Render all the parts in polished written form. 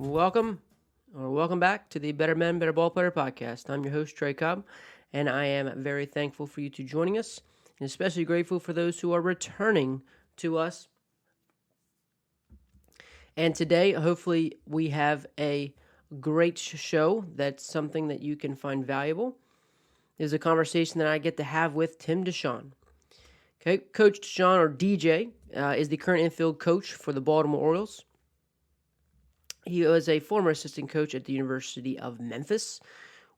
Welcome back to the Better Men, Better Ball Player podcast. I'm your host, Trey Cobb, and I am very thankful for you to joining us, and especially grateful for those who are returning to us. And today, hopefully, we have a great show that's something that you can find valuable. There's a conversation that I get to have with Tim DeJohn. Okay, Coach DeJohn, or DJ, is the current infield coach for the Baltimore Orioles. He was a former assistant coach at the University of Memphis,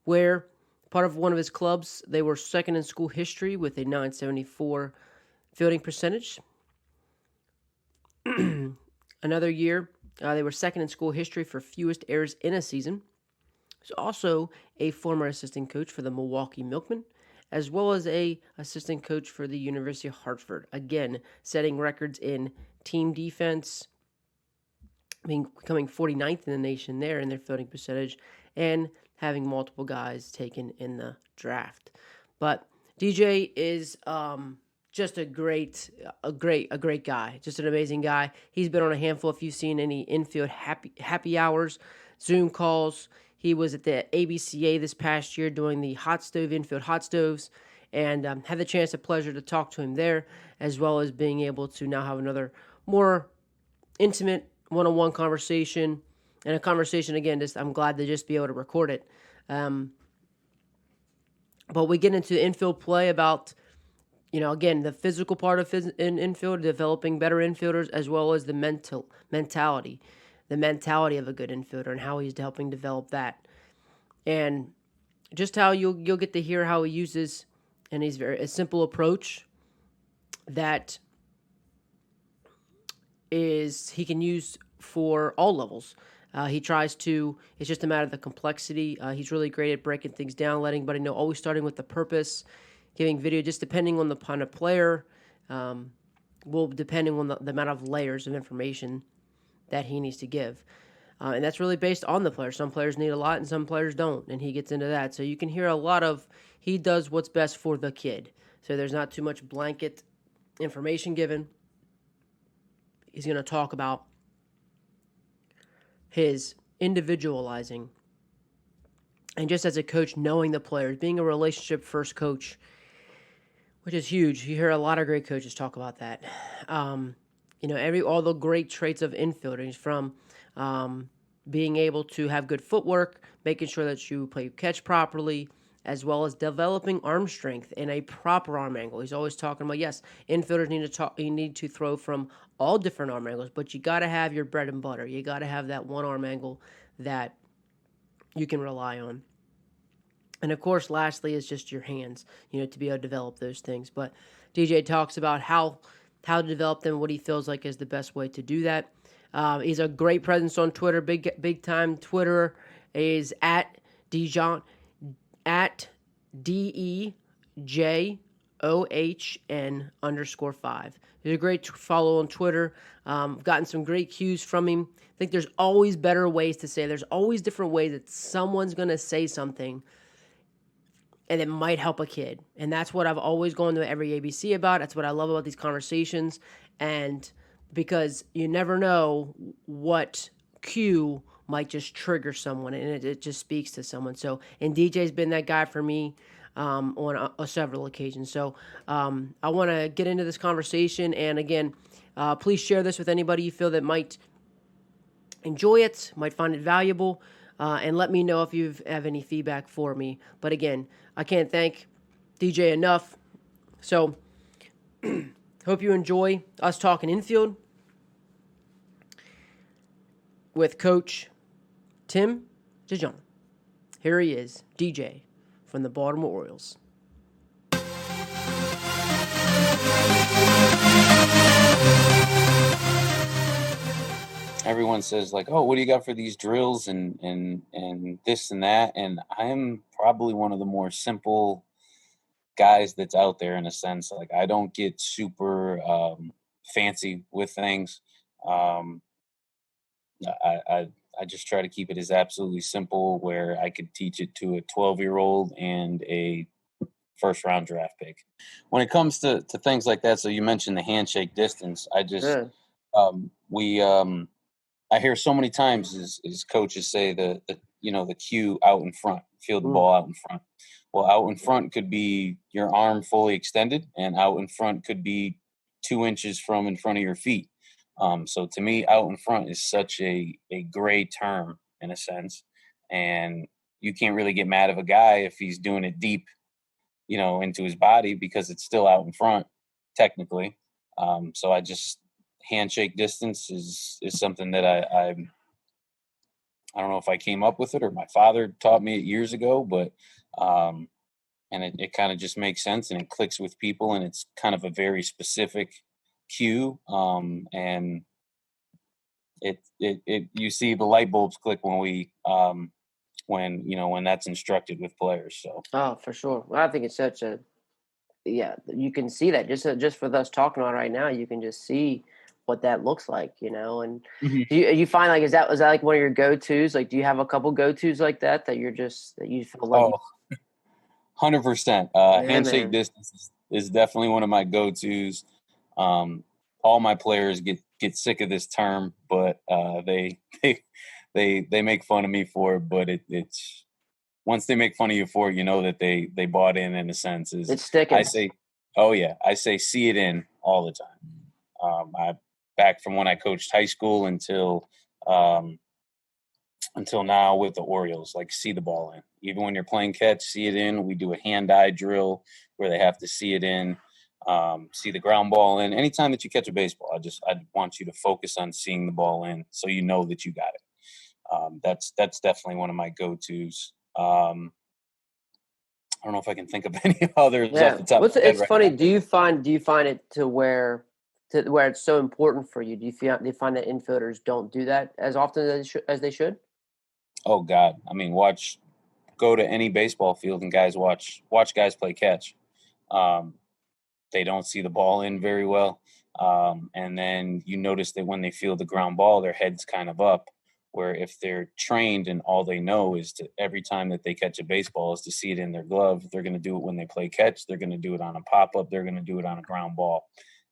where part of one of his clubs, they were second in school history with a 974 fielding percentage. Another year, they were second in school history for fewest errors in a season. He's also a former assistant coach for the Milwaukee Milkmen, as well as a assistant coach for the University of Hartford. Again, setting records in team defense, becoming 49th in the nation there in their fielding percentage, and having multiple guys taken in the draft. But DJ is just a great guy, just an amazing guy. He's been on a handful. If you've seen any infield happy hours, Zoom calls, he was at the ABCA this past year doing the infield hot stoves, and had the pleasure to talk to him there, as well as being able to now have another more intimate one-on-one conversation, and a conversation, again, I'm glad to just be able to record it. But we get into infield play about, again, the physical part of infield, developing better infielders, as well as the mentality of a good infielder and how he's helping develop that. And just how you'll get to hear how he uses, and he's a simple approach that he can use for all levels. It's just a matter of the complexity. He's really great at breaking things down, letting everybody know, always starting with the purpose, giving video, just depending on the kind of player, depending on the amount of layers of information that he needs to give. And that's really based on the player. Some players need a lot and some players don't, and he gets into that. So you can hear a lot of, he does what's best for the kid. So there's not too much blanket information given. He's going to talk about his individualizing, and just as a coach, knowing the players, being a relationship-first coach, which is huge. You hear a lot of great coaches talk about that. All the great traits of infielders, from being able to have good footwork, making sure that you play catch properly, as well as developing arm strength and a proper arm angle. He's always talking about, yes, infielders need to throw from all different arm angles, but you got to have your bread and butter. You got to have that one arm angle that you can rely on. And of course, lastly, is just your hands, to be able to develop those things. But DJ talks about how to develop them, what he feels like is the best way to do that. He's a great presence on Twitter, big time Twitterer. Is at DeJohn, at DEJOHN_5. He's a great follow on Twitter. I've gotten some great cues from him. I think there's always better ways to say. There's always different ways that someone's going to say something, and it might help a kid. And that's what I've always gone to every ABC about. That's what I love about these conversations. And because you never know what cue might just trigger someone, and it just speaks to someone. So, and DJ's been that guy for me on several occasions. So I want to get into this conversation. And again, please share this with anybody you feel that might enjoy it, might find it valuable, and let me know if you have any feedback for me. But again, I can't thank DJ enough. So hope you enjoy us talking infield with Coach Tim DeJohn. Here he is, DJ from the Baltimore Orioles. Everyone says, like, oh, what do you got for these drills and this and that? And I'm probably one of the more simple guys that's out there, in a sense. Like, I don't get super fancy with things. I just try to keep it as absolutely simple, where I could teach it to a 12-year-old and a first-round draft pick. When it comes to things like that, so you mentioned the handshake distance. I just we I hear so many times is coaches say the cue out in front, field the ball out in front. Well, out in front could be your arm fully extended, and out in front could be 2 inches from in front of your feet. So to me, out in front is such a gray term in a sense, and you can't really get mad at a guy if he's doing it deep, into his body because it's still out in front technically. So I just handshake distance is something that I don't know if I came up with it or my father taught me it years ago, but and it kind of just makes sense and it clicks with people and it's kind of a very specific cue. And it you see the light bulbs click when when that's instructed with players. So Oh, for sure. Well, I think it's such a yeah. You can see that just for us talking on it right now. You can just see what that looks like, And Mhm. do you find like is that like one of your go tos? Like, do you have a couple go tos like that that you feel like? Oh, 100%. Yeah, Handshake man. distance is definitely one of my go-tos. Um, all my players get sick of this term, but they make fun of me for it. But it's once they make fun of you for it, you know that they bought in a sense. Is It's I sticking. say, oh yeah, I say see it in all the time. I back from when I coached high school um, until now with the Orioles, like see the ball in. Even when you're playing catch, see it in. We do a hand-eye drill where they have to see it in, see the ground ball in. Anytime that you catch a baseball, I want you to focus on seeing the ball in, so you know that you got it. That's definitely one of my go-tos. I don't know if I can think of any others off Yeah. the top of What's my head it's right now. funny. Do you find it to where it's so important for you? Do you find that infielders don't do that as often as they should? Oh God, I mean, go to any baseball field and guys watch guys play catch. Um, they don't see the ball in very well. And then you notice that when they feel the ground ball, their head's kind of up. Where if they're trained and all they know is to every time that they catch a baseball is to see it in their glove, they're going to do it when they play catch. They're going to do it on a pop up. They're going to do it on a ground ball,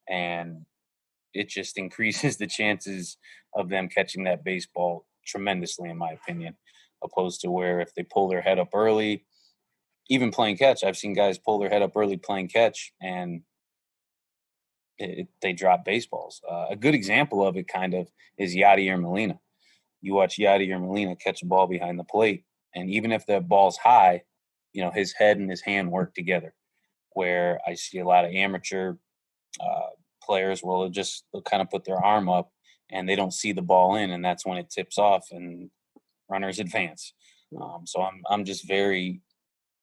and it just increases the chances of them catching that baseball tremendously, in my opinion. Opposed to where if they pull their head up early, even playing catch, I've seen guys pull their head up early playing catch, and they drop baseballs. A good example of it kind of is Yadier Molina. You watch Yadier Molina catch a ball behind the plate, and even if that ball's high, his head and his hand work together. Where I see a lot of amateur uh, players will they'll kind of put their arm up and they don't see the ball in, and that's when it tips off and runners advance. Mm. So I'm just very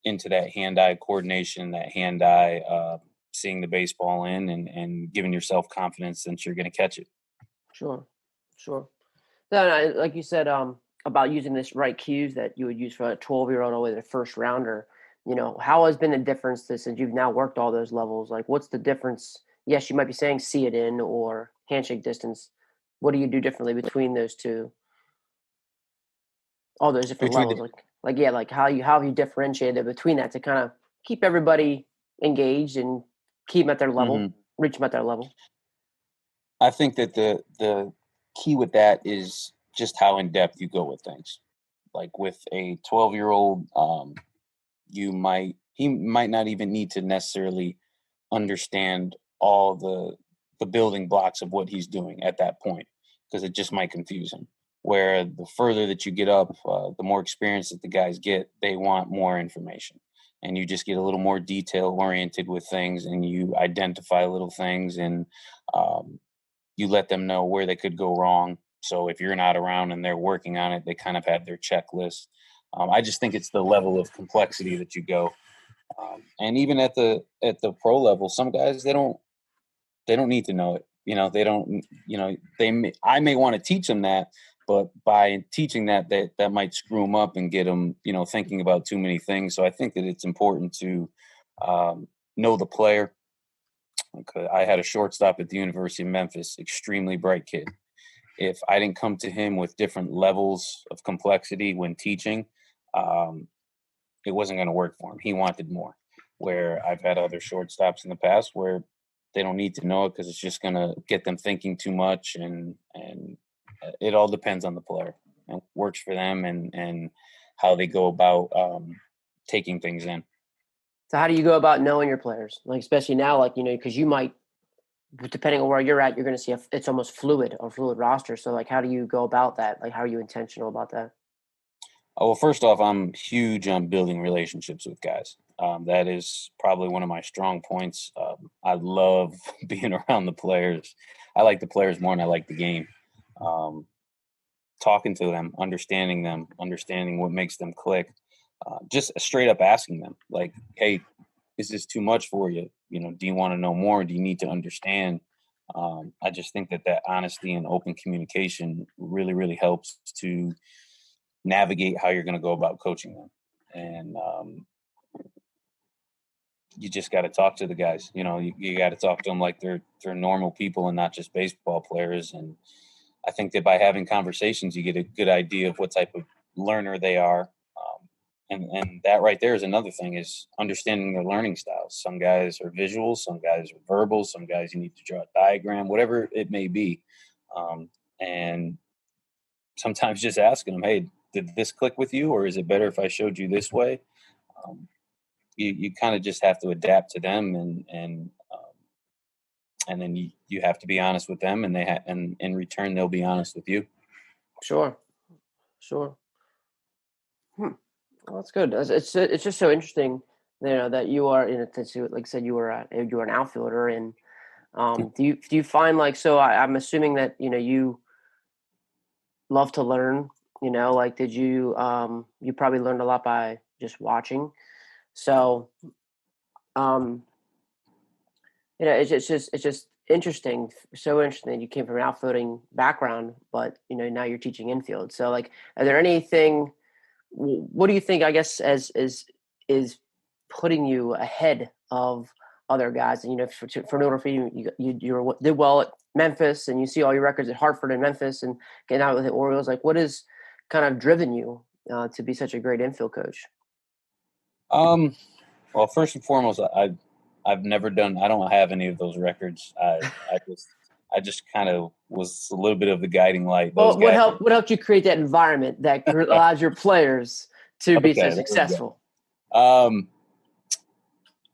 into that hand-eye coordination, that hand-eye seeing the baseball in and giving yourself confidence that you're going to catch it. Sure, sure. No, no, like you said, about using this right cues that you would use for a 12-year-old all the way to the first rounder. How has been the difference since you've now worked all those levels? Like, what's the difference? Yes, you might be saying see it in or handshake distance. What do you do differently between those two? All those different Between levels, the like yeah, like how have you differentiated between that to kind of keep everybody engaged and keep them at their level, Mhm. reach them at their level. I think that the key with that is just how in depth you go with things. Like with a 12-year-old, he might not even need to necessarily understand all the building blocks of what he's doing at that point because it just might confuse him. Where the further that you get up, the more experience that the guys get, they want more information, and you just get a little more detail oriented with things, and you identify little things, and um, you let them know where they could go wrong. So if you're not around and they're working on it, they kind of have their checklist. I just think it's the level of complexity that you go, and even at the pro level, some guys they don't need to know it. They don't. I may want to teach them that, but by teaching that might screw them up and get them thinking about too many things. So I think that it's important to know the player. Okay, I had a shortstop at the University of Memphis, extremely bright kid. If I didn't come to him with different levels of complexity when teaching, um, it wasn't going to work for him. He wanted more. Where I've had other shortstops in the past where they don't need to know it because it's just going to get them thinking too much and it all depends on the player and what works for them and how they go about taking things in. So how do you go about knowing your players? Like, especially now, like, because you might, depending on where you're at, you're going to see it's almost fluid roster. So like, how do you go about that? Like, how are you intentional about that? Oh, well, first off, I'm huge on building relationships with guys. That is probably one of my strong points. I love being around the players. I like the players more than I like the game. Talking to them, understanding what makes them click. Just straight up asking them, like, hey, is this too much for you? Do you want to know more? Do you need to understand? I just think that honesty and open communication really, really helps to navigate how you're going to go about coaching them. And you just got to talk to the guys. You got to talk to them like they're normal people and not just baseball players. And I think that by having conversations, you get a good idea of what type of learner they are. And that right there is another thing, is understanding their learning styles. Some guys are visual, some guys are verbal, some guys you need to draw a diagram, whatever it may be. And sometimes just asking them, hey, did this click with you, or is it better if I showed you this way? You kind of just have to adapt to them, and then you have to be honest with them, and and in return they'll be honest with you. Sure. Well, that's good. It's just so interesting, that you are in a, like I said, you were an outfielder, and do you find, like, so I'm assuming that you love to learn, like, did you you probably learned a lot by just watching, so it's just interesting, so interesting that you came from an outfielding background, but now you're teaching infield. So, like, are there anything? What do you think, I guess, as is putting you ahead of other guys? And for in order for you did well at Memphis, and you see all your records at Hartford and Memphis, and getting out with the Orioles. Like, what has kind of driven you to be such a great infield coach? Well, first and foremost, I've never done. I don't have any of those records. I just kind of was a little bit of the guiding light. Those Well, what guys. helped you create that environment that allows your players to be so Okay, successful? I'm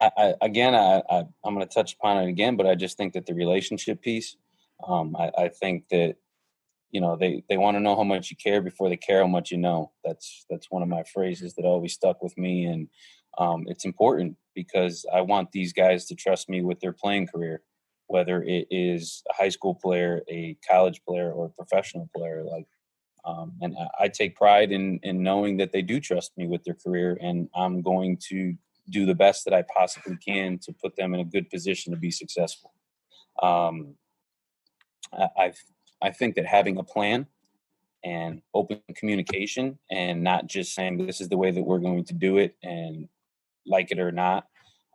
going to touch upon it again, but I just think that the relationship piece. I think that they want to know how much you care before they care how much you know. That's one of my phrases that always stuck with me, and it's important because I want these guys to trust me with their playing career, whether it is a high school player, a college player, or a professional player. And I take pride in knowing that they do trust me with their career, and I'm going to do the best that I possibly can to put them in a good position to be successful. I think that having a plan and open communication, and not just saying this is the way that we're going to do it and like it or not.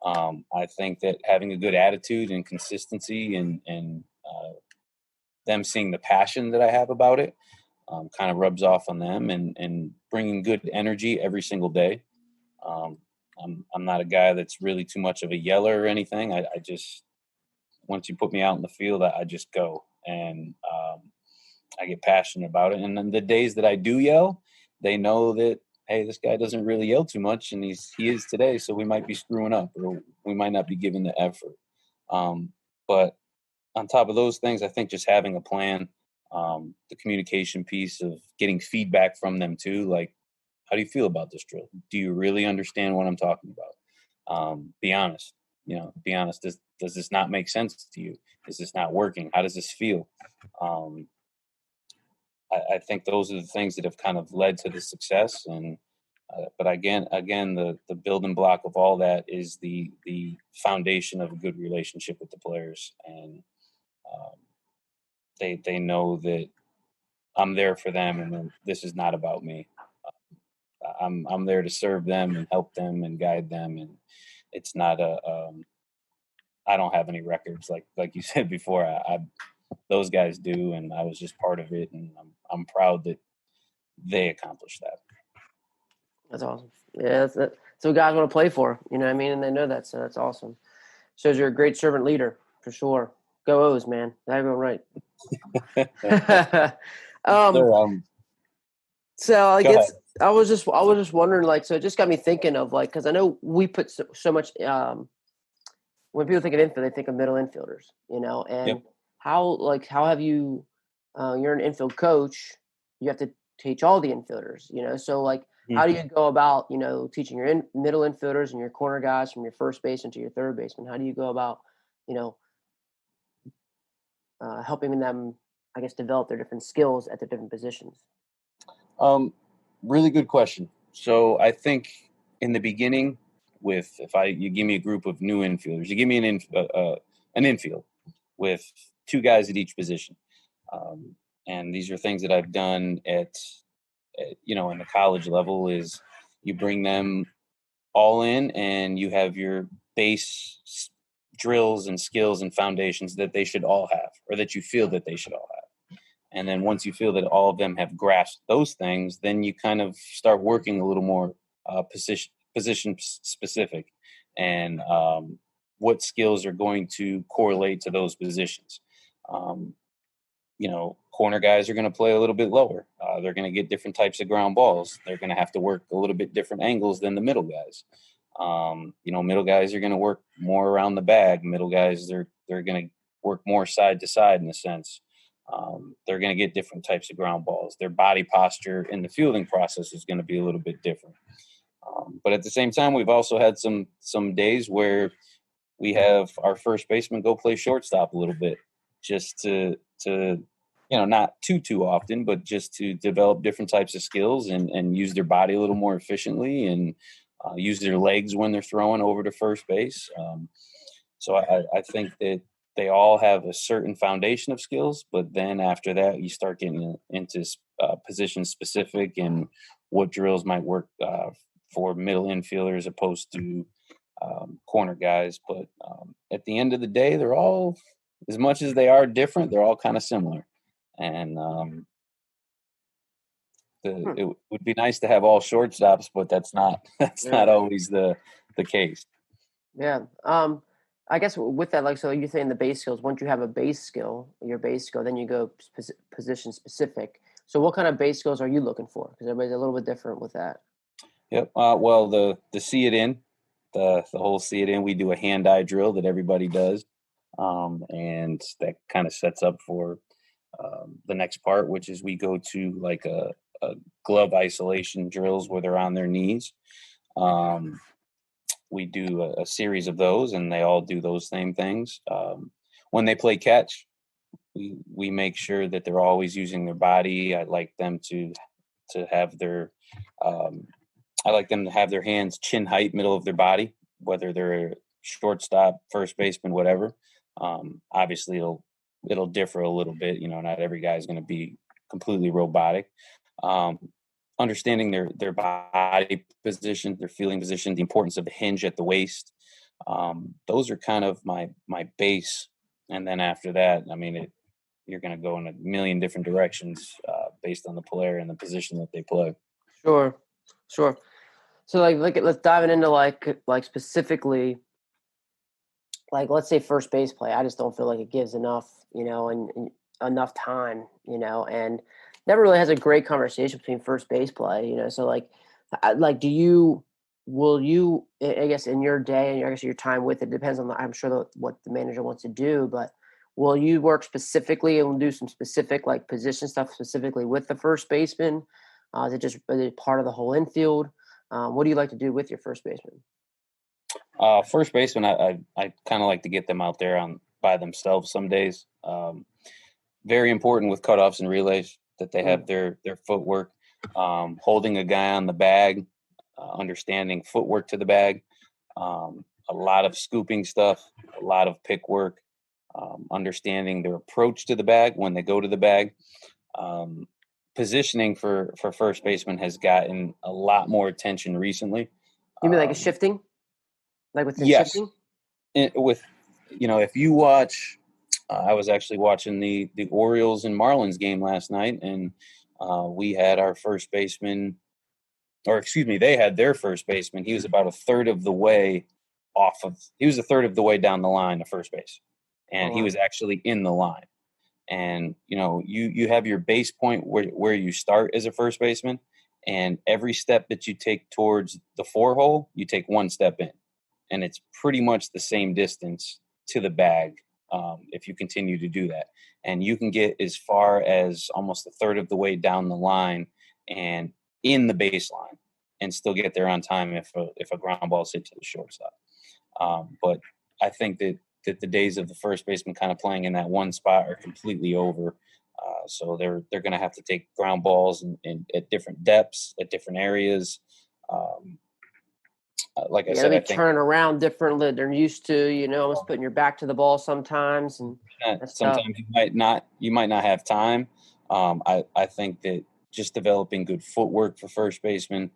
I think that having a good attitude and consistency and them seeing the passion that I have about it kind of rubs off on them, and bringing good energy every single day. I'm not a guy that's really too much of a yeller or anything. I just, once you put me out in the field, I just go, and I get passionate about it. And then the days that I do yell, they know that, hey, this guy doesn't really yell too much, and he is today, so we might be screwing up, or we might not be giving the effort. But on top of those things, I think just having a plan, the communication piece of getting feedback from them too, like, how do you feel about this drill? Do you really understand what I'm talking about? Be honest. Be honest. Does this not make sense to you? Is this not working? How does this feel? I think those are the things that have kind of led to the success. And but again, the building block of all that is the foundation of a good relationship with the players, and they know that I'm there for them, and this is not about me. I'm there to serve them and help them and guide them, and it's not I don't have any records like you said before. Those guys do, and I was just part of it, and I'm proud that they accomplished that. That's awesome. Yeah, that's what guys want to play for. You know what I mean? And they know that, so that's awesome. Shows you're a great servant leader for sure. Go O's, man. That's going right. Um, Sure. so I Go ahead. guess I was just wondering, like, so it just got me thinking of like, because I know we put so much. When people think of infield, they think of middle infielders, Yep. and how have you? You're an infield coach. You have to teach all the infielders, So like, how do Mhm. you go about, teaching your middle infielders and your corner guys from your first baseman to your third baseman? How do you go about, you know, helping them, I guess, develop their different skills at their different positions? Um, Really good question. So I think in the beginning, with if I you give me a group of new infielders, you give me an infield with two guys at each position, um, and these are things that I've done in the college level. Is you bring them all in, and you have your drills and skills and foundations that they should all have, or that you feel that they should all have. And then once you feel that all of them have grasped those things, then you kind of start working a little more position specific, and what skills are going to correlate to those positions. Um, Corner guys are going to play a little bit lower. They're going to get different types of ground balls. They're going to have to work a little bit different angles than the middle guys. Middle guys are going to work more around the bag. Middle guys, they're going to work more side to side in a sense. They're going to get different types of ground balls. Their body posture in the fielding process is going to be a little bit different. But at the same time, we've also had some days where we have our first baseman go play shortstop a little bit, just to not too often, but just to develop different types of skills and use their body a little more efficiently, and use their legs when they're throwing over to first base. So I think that they all have a certain foundation of skills, but then after that, you start getting into position specific and what drills might work for middle infielders opposed to corner guys. But at the end of the day, they're all, as much as they are different, they're all kind of similar. And Hmm. it would be nice to have all shortstops, but that's not that's Yeah. not always the case. Yeah. I guess with that, like, so you're saying the base skills. Once you have a base skill, your base skill, then you go position specific. So, what kind of base skills are you looking for? Because everybody's a little bit different with that. Yep. Well, the see it in, the whole see it in. We do a hand eye drill that everybody does, and that kind of sets up for the next part, which is we go to like a glove isolation drills where they're on their knees. Um, we do a series of those, and they all do those same things. When they play catch, we make sure that they're always using their body. I like them to have their um, I like them to have their hands chin height, middle of their body, whether they're a shortstop, first baseman, whatever. Obviously, it'll differ a little bit. Not every guy is going to be completely robotic. Um, Understanding their body position, their feeling position, the importance of the hinge at the waist. Those are kind of my base, and then after that, I mean, you're going to go in a million different directions based on the player and the position that they play. Sure, sure. So, like, let's dive into like specifically, like, let's say first base play. I just don't feel like it gives enough, and enough time, and never really has a great conversation between first base play, So, like, will you? I guess in your day and I guess your time with it depends on I'm sure what the manager wants to do, but will you work specifically and do some specific like position stuff specifically with the first baseman? Is it part of the whole infield? What do you like to do with your first baseman? First baseman, I kind of like to get them out there on by themselves some days. Very important with cutoffs and relays that they have their footwork, holding a guy on the bag, understanding footwork to the bag, a lot of scooping stuff, a lot of pick work, understanding their approach to the bag when they go to the bag. Um, Positioning for first baseman has gotten a lot more attention recently. You mean like a Um, shifting? Like within yes, shifting? with if you watch, I was actually watching the Orioles and Marlins game last night, and we had our first baseman, or excuse me, they had their first baseman. He was about a third of the way he was a third of the way down the line to first base, Oh and he wow. was actually in the line. And, you have your base point where you start as a first baseman, and every step that you take towards the 4 hole, you take one step in. And it's pretty much the same distance to the bag if you continue to do that. And you can get as far as almost a third of the way down the line and in the baseline and still get there on time if a ground ball is hit to the shortstop. But I think that the days of the first baseman kind of playing in that one spot are completely over. So they're going to have to take ground balls at different depths, at different areas. Like I said, they I think turn around differently. They're used to, almost putting your back to the ball sometimes, and that's tough. sometimes you might not have time. I think that just developing good footwork for first baseman,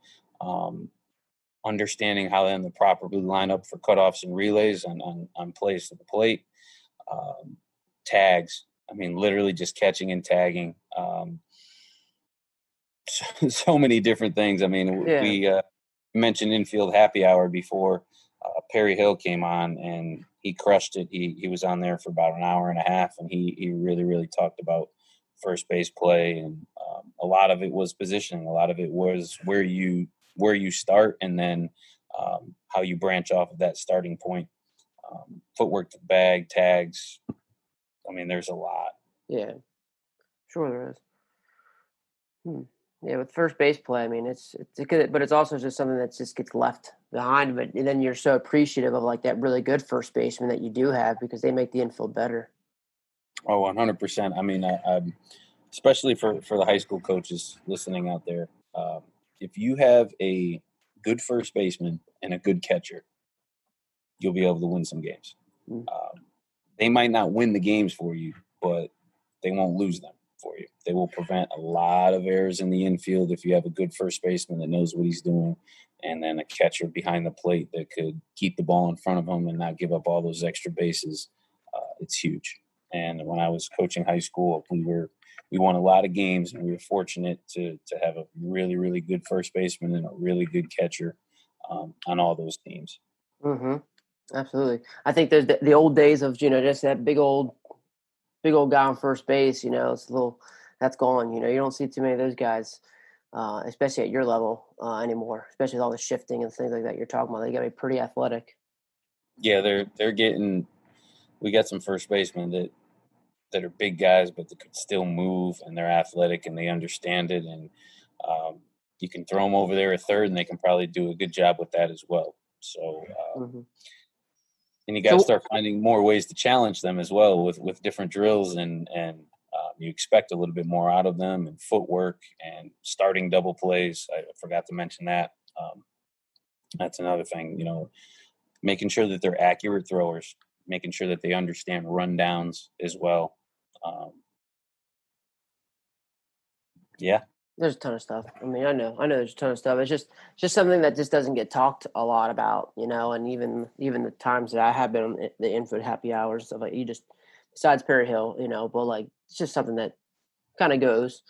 understanding how then to properly line up for cutoffs and relays on plays to the plate, tags. I mean, literally just catching and tagging. So many different things. I mean, we mentioned infield happy hour before. Perry Hill came on and he crushed it. He was on there for about an hour and a half, and he really, really talked about first base play, and a lot of it was positioning. A lot of it was where you start, and then how you branch off of that starting point. Footwork to the bag, tags. I mean, there's a lot. Yeah, sure there is. Yeah, with first base play, I mean, it's good, but it's also just something that just gets left behind. But then you're so appreciative of like that really good first baseman that you do have, because they make the infield better. Oh, 100%. I mean, I'm especially for the high school coaches listening out there. If you have a good first baseman and a good catcher, you'll be able to win some games. They might not win the games for you, but they won't lose them for you. They will prevent a lot of errors in the infield if you have a good first baseman that knows what he's doing, and then a catcher behind the plate that could keep the ball in front of him and not give up all those extra bases. It's huge. And when I was coaching high school, we won a lot of games, and we were fortunate to have a really, really good first baseman and a really good catcher on all those teams. Mm-hmm. Absolutely. I think there's the old days of, just that big old guy on first base, it's a little, that's gone. You don't see too many of those guys, especially at your level anymore, especially with all the shifting and things like that you're talking about. They got to be pretty athletic. Yeah, we got some first basemen that are big guys, but they could still move, and they're athletic and they understand it. And you can throw them over there at third, and they can probably do a good job with that as well. So, and you got to start finding more ways to challenge them as well with different drills, and you expect a little bit more out of them, and footwork and starting double plays. I forgot to mention that. That's another thing, making sure that they're accurate throwers, making sure that they understand rundowns as well. Yeah. There's a ton of stuff. I mean, I know there's a ton of stuff. It's just something that just doesn't get talked a lot about, and even the times that I have been on the infield happy hours, stuff like besides Perry Hill, but like, it's just something that kind of goes.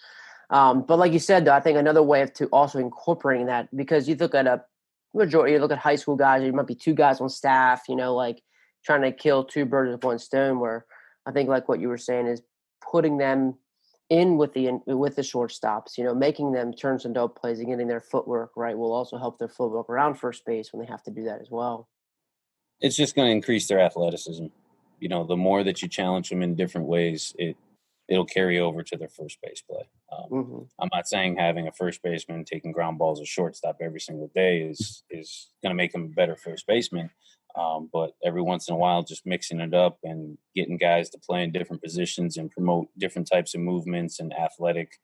But like you said, though, I think another way of to also incorporating that, because you look at you look at high school guys, there might be two guys on staff, like trying to kill two birds with one stone, where I think like what you were saying is putting them in with the shortstops, making them turn some dope plays and getting their footwork right will also help their footwork around first base when they have to do that as well. It's just going to increase their athleticism. The more that you challenge them in different ways, it'll carry over to their first base play. I'm not saying having a first baseman taking ground balls at shortstop every single day is going to make them a better first baseman. But every once in a while, just mixing it up and getting guys to play in different positions and promote different types of movements and athletic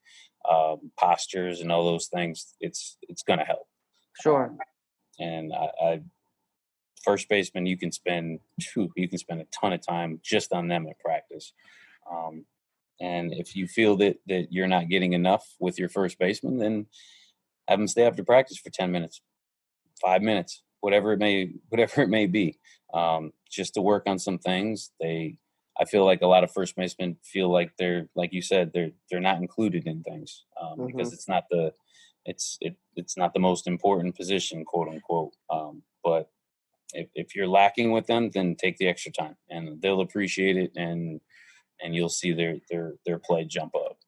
postures and all those things, it's going to help. Sure. And I first baseman, you can spend a ton of time just on them at practice. And if you feel that you're not getting enough with your first baseman, then have them stay after practice for 10 minutes, 5 minutes, whatever it may be, just to work on some things. I feel like a lot of first basemen feel like they're, like you said, they're not included in things because it's not the most important position, quote unquote. But if you're lacking with them, then take the extra time, and they'll appreciate it. And and you'll see their play jump up.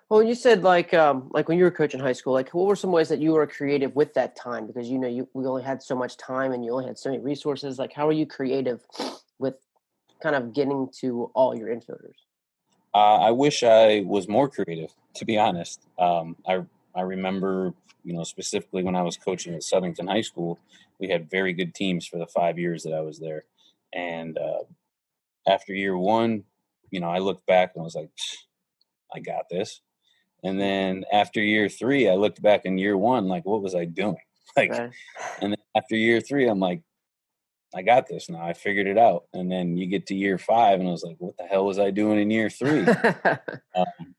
Well, you said like when you were coaching high school, like what were some ways that you were creative with that time? Because we only had so much time and you only had so many resources. Like how are you creative with kind of getting to all your infielders? I wish I was more creative, to be honest. I remember, specifically when I was coaching at Southington High School, we had very good teams for the 5 years that I was there. And after year one, I looked back and was like, I got this. And then after year three, I looked back in year one, like, what was I doing? Like, Right. and then after year three, I'm like, I got this now. I figured it out. And then you get to year five, and I was like, what the hell was I doing in year three?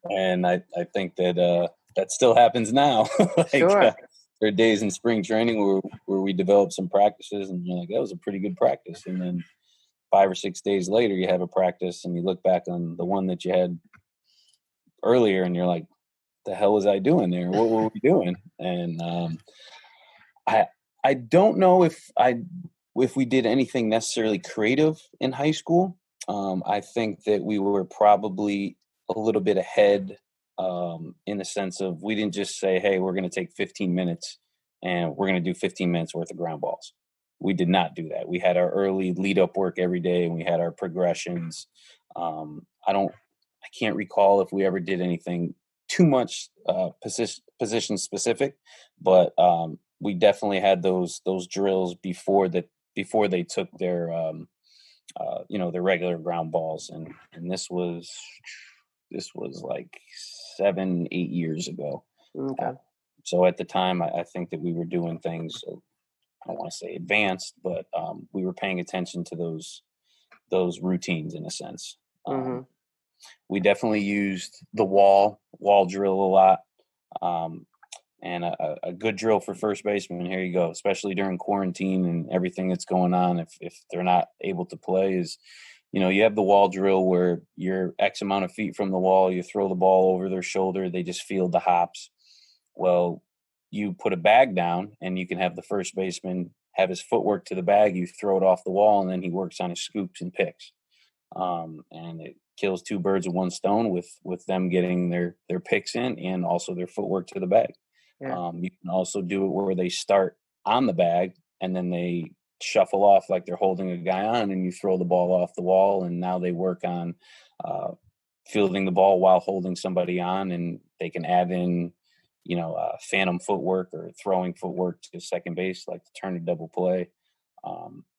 And I think that that still happens now. Like, Sure. there are days in spring training where we develop some practices, and you're like, that was a pretty good practice. And then 5 or 6 days later, you have a practice, and you look back on the one that you had earlier, and you're like, the hell was I doing there? What were we doing? And I don't know if we did anything necessarily creative in high school. I think that we were probably a little bit ahead in the sense of we didn't just say, hey, we're going to take 15 minutes and we're going to do 15 minutes worth of ground balls. We did not do that. We had our early lead up work every day, and we had our progressions. I can't recall if we ever did anything too much position specific, but we definitely had those drills before they took their their regular ground balls, and this was like 7-8 years ago. Okay. So at the time, I think that we were doing things, I don't want to say advanced, but we were paying attention to those routines in a sense. Mm-hmm. We definitely used the wall drill a lot. And a good drill for first baseman, here you go, especially during quarantine and everything that's going on. If they're not able to play, is, you have the wall drill where you're X amount of feet from the wall, you throw the ball over their shoulder, they just field the hops. Well, you put a bag down and you can have the first baseman have his footwork to the bag, you throw it off the wall, and then he works on his scoops and picks. And it kills two birds with one stone with them getting their picks in and also their footwork to the bag. Yeah. You can also do it where they start on the bag and then they shuffle off like they're holding a guy on, and you throw the ball off the wall, and now they work on fielding the ball while holding somebody on, and they can add in phantom footwork or throwing footwork to second base, like to turn a double play.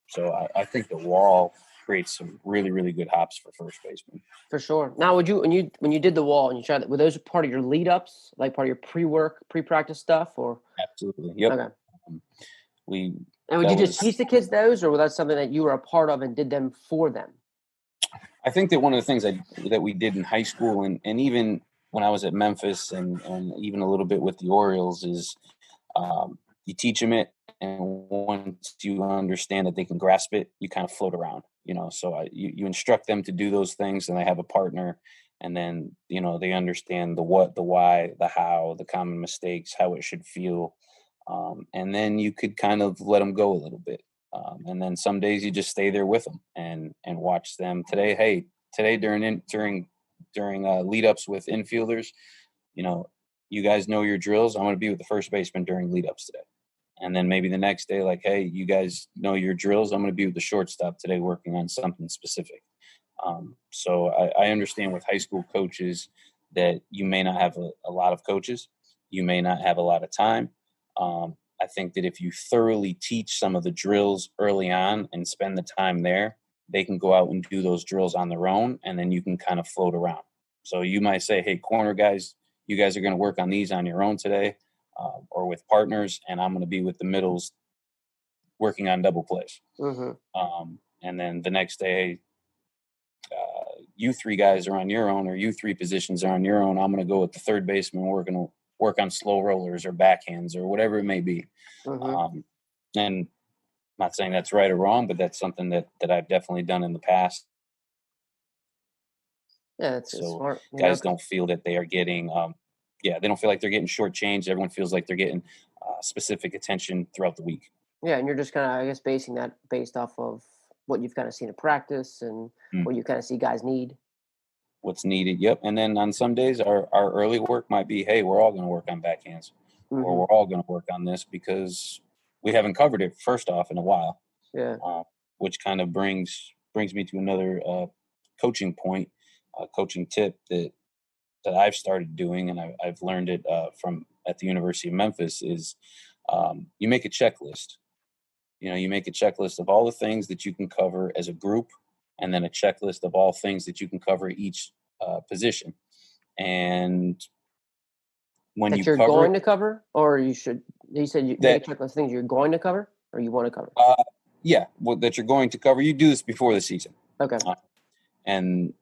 So I think the wall creates some really, really good hops for first baseman. For sure. Now, would you when you did the wall and you tried that, were those part of your lead ups, like part of your pre-practice stuff, or? Absolutely. Yep. Okay. We And would that you just was teach the kids those, or was that something that you were a part of and did them for them? I think that one of the things that we did in high school and even when I was at Memphis and even a little bit with the Orioles is you teach them it, and once you understand that they can grasp it, you kind of float around, So you instruct them to do those things, and they have a partner, and then they understand the what, the why, the how, the common mistakes, how it should feel, and then you could kind of let them go a little bit. And then some days you just stay there with them and watch them. Today during lead ups with infielders, you guys know your drills. I'm going to be with the first baseman during lead ups today. And then maybe the next day, like, hey, you guys know your drills. I'm going to be with the shortstop today working on something specific. So I understand with high school coaches that you may not have a lot of coaches. You may not have a lot of time. I think that if you thoroughly teach some of the drills early on and spend the time there, they can go out and do those drills on their own, and then you can kind of float around. So you might say, hey, corner guys, you guys are going to work on these on your own today or with partners, and I'm going to be with the middles working on double plays. Mm-hmm. And then the next day, you three guys are on your own, or you three positions are on your own. I'm going to go with the third baseman work on slow rollers or backhands or whatever it may be. Mm-hmm. And I'm not saying that's right or wrong, but that's something that I've definitely done in the past. Yeah, it's So smart. guys don't feel that they are getting, they don't feel like they're getting shortchanged. Everyone feels like they're getting specific attention throughout the week. Yeah, and you're just kind of, I guess, basing that based off of what you've kind of seen in practice and Mm. what you kind of see guys need. what's needed. Yep. And then on some days, our early work might be, hey, we're all going to work on backhands, or Mm-hmm. we're all going to work on this because we haven't covered it first off in a while. Yeah. Which kind of brings me to another coaching point, coaching tip that I've started doing, and I've learned it from at the University of Memphis is you make a checklist. You make a checklist of all the things that you can cover as a group, and then a checklist of all things that you can cover each position. And when That you you're cover going it, to cover, or you said you make a that checklist of things you're going to cover, or you want to cover. yeah, that you're going to cover, you do this before the season, Okay. and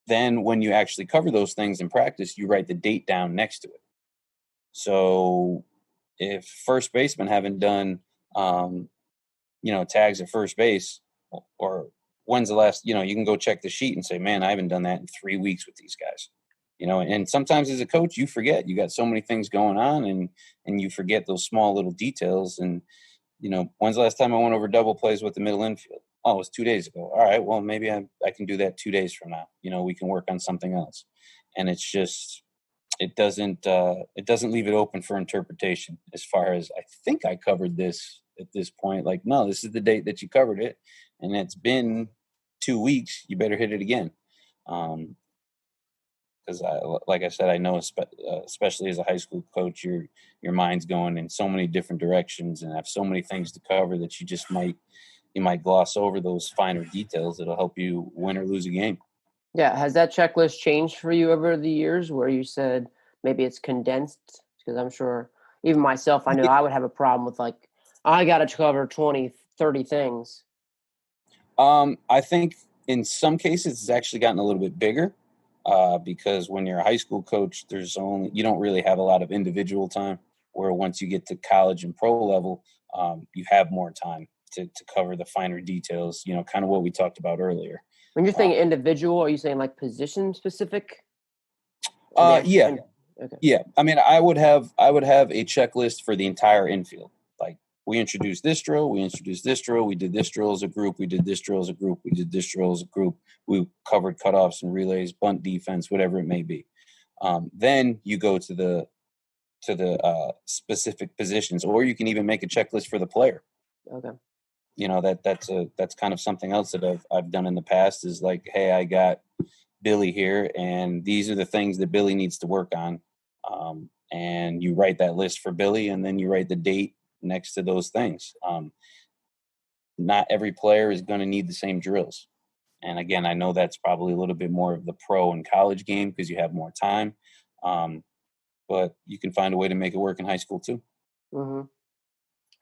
then when you actually cover those things in practice, you write the date down next to it. So if first basemen haven't done, tags at first base, or when's the last, you can go check the sheet and say, man, I haven't done that in 3 weeks with these guys. And sometimes as a coach, you forget. You got so many things going on, and you forget those small little details. And, when's the last time I went over double plays with the middle infield? Oh, it was 2 days ago. All right, well, maybe I can do that 2 days from now. We can work on something else. And it's just, it doesn't leave it open for interpretation as far as, I think I covered this at this point. Like, no, this is the date that you covered it, and it's been 2 weeks. You better hit it again. Because like I said, I know, especially as a high school coach, your mind's going in so many different directions and have so many things to cover that you might gloss over those finer details that'll help you win or lose a game. Yeah. Has that checklist changed for you over the years, where you said maybe it's condensed? Because I'm sure even myself, I know I would have a problem with, like, I got to cover 20, 30 things. I think in some cases it's actually gotten a little bit bigger, because when you're a high school coach, you don't really have a lot of individual time. Where once you get to college and pro level, you have more time to cover the finer details. Kind of what we talked about earlier. When you're Uh, saying individual, are you saying like position specific? Or yeah, okay. yeah. I mean, I would have a checklist for the entire infield. Like, we introduced this drill, we did this drill as a group, we did this drill as a group, we did this drill as a group. We covered cutoffs and relays, bunt defense, whatever it may be. Then you go to the specific positions, or you can even make a checklist for the player. Okay. That's kind of something else that I've done in the past, is like, hey, I got Billy here, and these are the things that Billy needs to work on. And you write that list for Billy, and then you write the date next to those things. Not every player is going to need the same drills. And again, I know that's probably a little bit more of the pro and college game because you have more time. But you can find a way to make it work in high school too. Mm-hmm.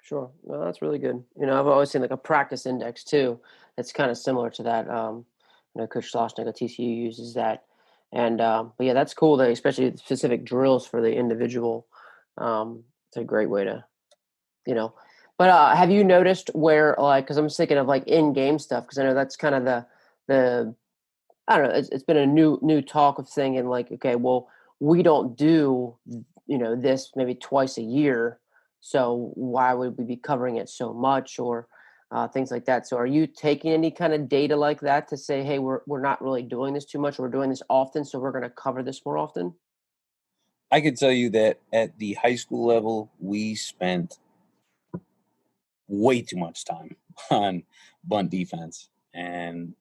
Sure. Well, that's really good. I've always seen like a practice index too. It's kind of similar to that. Coach Sloshnik at TCU uses that. And but yeah, that's cool. That especially the specific drills for the individual. It's a great way to, you know. But have you noticed where, like, because I'm just thinking of like in-game stuff, because I know that's kind of the I don't know. It's been a new talk of saying, like, okay, well, we don't do this maybe twice a year, so why would we be covering it so much, or things like that? So, are you taking any kind of data like that to say, hey, we're not really doing this too much, we're doing this often, so we're going to cover this more often? I can tell you that at the high school level, we spent way too much time on bunt defense and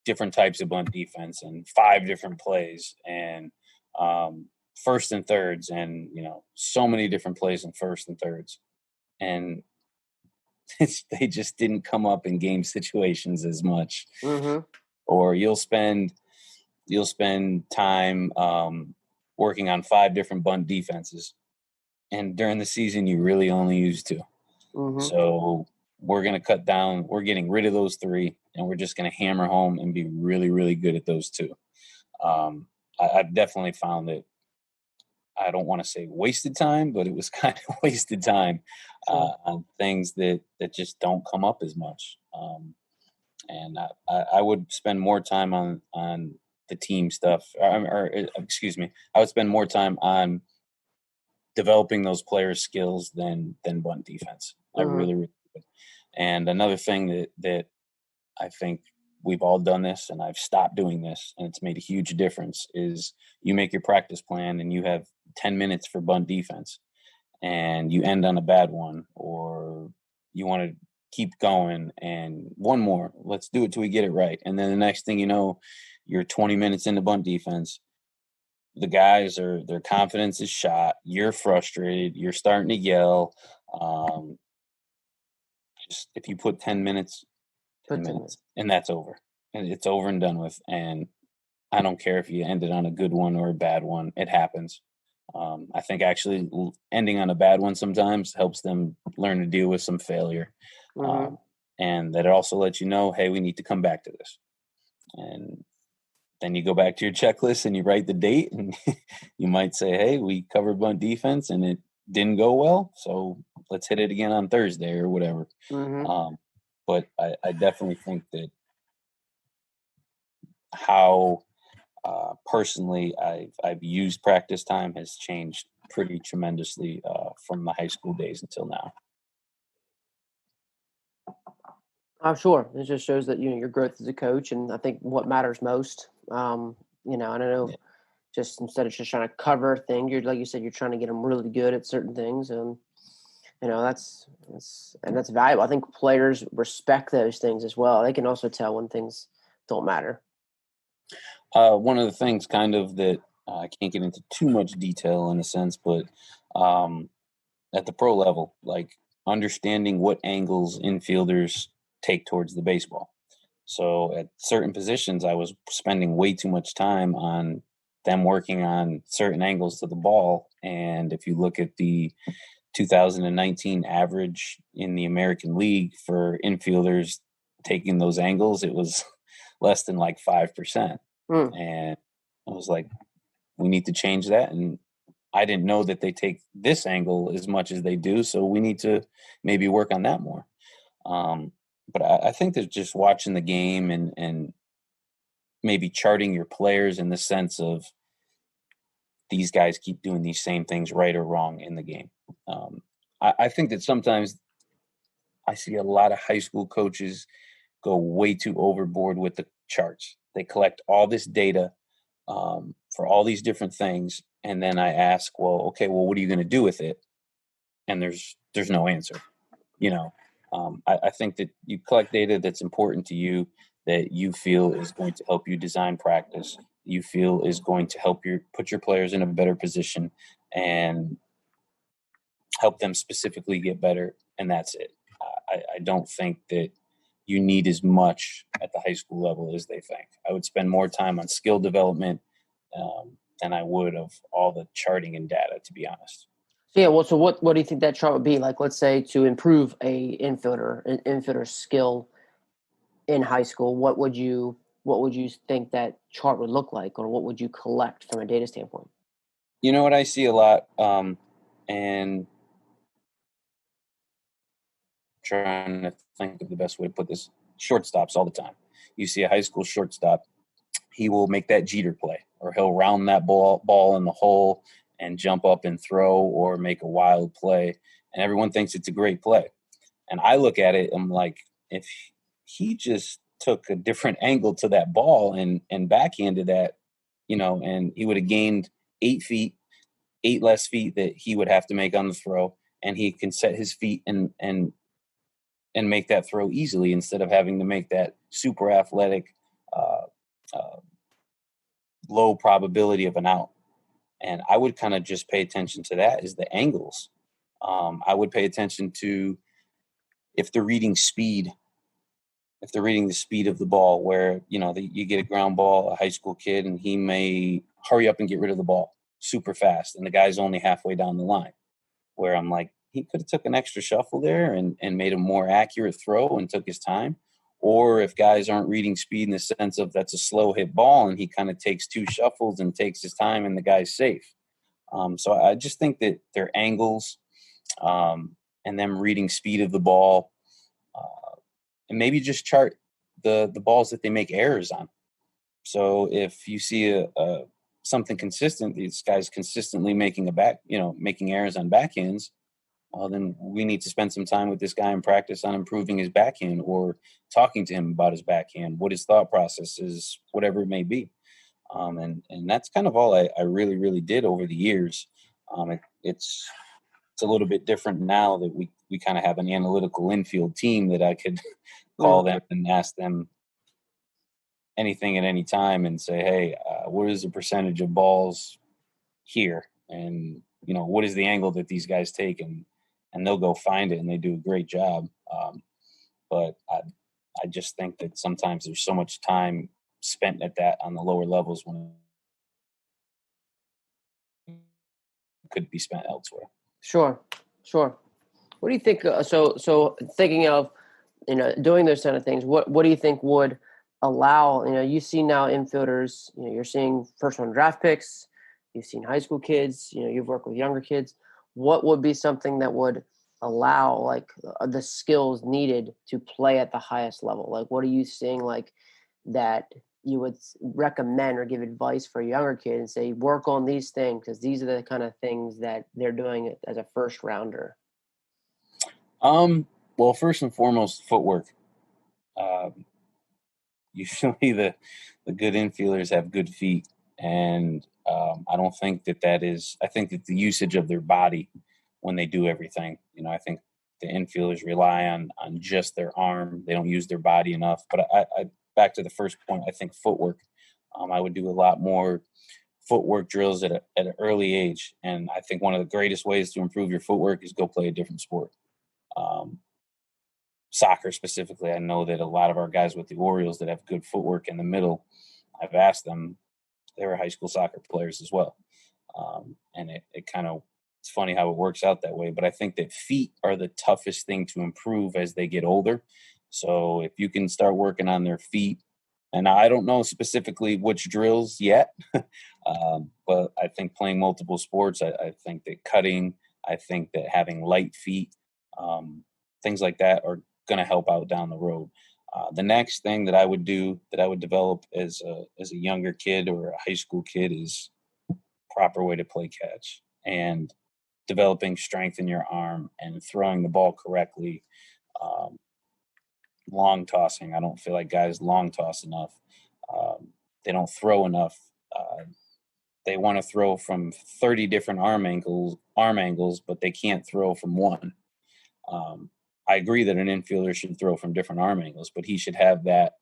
different types of bunt defense and 5 different plays and first and thirds and so many different plays in first and thirds, and they just didn't come up in game situations as much. Mm-hmm. Or you'll spend time working on 5 different bunt defenses, and during the season you really only use 2. Mm-hmm. So we're going to cut down. We're getting rid of those 3, and we're just going to hammer home and be really, really good at those 2. I've definitely found that, I don't want to say wasted time, but it was kind of wasted time Sure. on things that just don't come up as much. And I would spend more time on the team stuff, or excuse me, I would spend more time on developing those players' skills than bunt defense. I Mm-hmm. really, really would. And another thing that I think we've all done this, and I've stopped doing this, and it's made a huge difference, is you make your practice plan and you have 10 minutes for bunt defense, and you end on a bad one, or you want to keep going and one more, let's do it till we get it right. And then the next thing you know, you're 20 minutes into bunt defense. The guys their confidence is shot. You're frustrated. You're starting to yell. Just if you put 10 minutes, 10 minutes, and that's over. And it's over and done with. And I don't care if you ended on a good one or a bad one. It happens. I think actually ending on a bad one sometimes helps them learn to deal with some failure. And that it also lets you know, hey, we need to come back to this. And then you go back to your checklist and you write the date, and you might say, hey, we covered bunt defense and it didn't go well, so let's hit it again on Thursday or whatever. But I definitely think that how personally I've used practice time has changed pretty tremendously from my high school days until now. I'm sure it just shows that your growth as a coach, and I think what matters most. And I don't know, just instead of just trying to cover a thing, you're like you said, you're trying to get them really good at certain things, and that's valuable. I think players respect those things as well. They can also tell when things don't matter. One of the things, kind of, that I can't get into too much detail in a sense, but at the pro level, like understanding what angles infielders take towards the baseball. So at certain positions, I was spending way too much time on them working on certain angles to the ball. And if you look at the 2019 average in the American League for infielders taking those angles, it was less than like 5%. And I was like, we need to change that. And I didn't know that they take this angle as much as they do, so we need to maybe work on that more. But I think that just watching the game and maybe charting your players in the sense of these guys keep doing these same things right or wrong in the game. I think that sometimes I see a lot of high school coaches go way too overboard with the charts. They collect all this data for all these different things, and then I ask, well, what are you going to do with it? And there's no answer. I think that you collect data that's important to you, that you feel is going to help you design practice, you feel is going to help you put your players in a better position and help them specifically get better, and that's it. I don't think that you need as much at the high school level as they think. I would spend more time on skill development than I would of all the charting and data, to be honest. Yeah, well, so what do you think that chart would be? Like, let's say to improve an infielder skill in high school, what would you think that chart would look like, or what would you collect from a data standpoint? You know what I see a lot, and trying to think of the best way to put this, shortstops all the time. You see a high school shortstop, he will make that Jeter play, or he'll round that ball in the hole and jump up and throw, or make a wild play, and everyone thinks it's a great play. And I look at it, I'm like, if he just took a different angle to that ball and backhanded that, and he would have gained 8 less feet that he would have to make on the throw, and he can set his feet and make that throw easily, instead of having to make that super athletic, low probability of an out. And I would kind of just pay attention to that, is the angles. I would pay attention to if they're reading the speed of the ball, where, you get a ground ball, a high school kid, and he may hurry up and get rid of the ball super fast, and the guy's only halfway down the line, where I'm like, he could have took an extra shuffle there and made a more accurate throw and took his time. Or if guys aren't reading speed in the sense of that's a slow hit ball, and he kind of takes 2 shuffles and takes his time, and the guy's safe. So I just think that their angles, and them reading speed of the ball, and maybe just chart the balls that they make errors on. So if you see something consistent, these guys consistently making making errors on backhands, well, then we need to spend some time with this guy and practice on improving his backhand or talking to him about his backhand, what his thought process is, whatever it may be. And that's kind of all I really, really did over the years. It's a little bit different now that we kind of have an analytical infield team that I could call them and ask them anything at any time and say, hey, what is the percentage of balls here? And, what is the angle that these guys take? And they'll go find it, and they do a great job. But I just think that sometimes there's so much time spent at that on the lower levels when it could be spent elsewhere. Sure. What do you think? So thinking of, doing those kind of things, what do you think would allow, you see now infielders, you're seeing first round draft picks, you've seen high school kids, you've worked with younger kids. What would be something that would allow like the skills needed to play at the highest level? Like, what are you seeing like that you would recommend or give advice for a younger kid and say, work on these things because these are the kind of things that they're doing as a first rounder? Well, first and foremost, footwork. Usually the good infielders have good feet. And I don't think that is – I think that the usage of their body when they do everything, I think the infielders rely on just their arm. They don't use their body enough. But I back to the first point, I think footwork. I would do a lot more footwork drills at an early age. And I think one of the greatest ways to improve your footwork is go play a different sport. Soccer specifically, I know that a lot of our guys with the Orioles that have good footwork in the middle, I've asked them, they were high school soccer players as well. And it kind of, it's funny how it works out that way. But I think that feet are the toughest thing to improve as they get older. So if you can start working on their feet, and I don't know specifically which drills yet, but I think playing multiple sports, I think that cutting, I think that having light feet, things like that are going to help out down the road. The next thing that I would do, that I would develop as a younger kid or a high school kid, is proper way to play catch and developing strength in your arm and throwing the ball correctly. Long tossing. I don't feel like guys long toss enough. They don't throw enough. They want to throw from 30 different arm angles, but they can't throw from one. I agree that an infielder should throw from different arm angles, but he should have that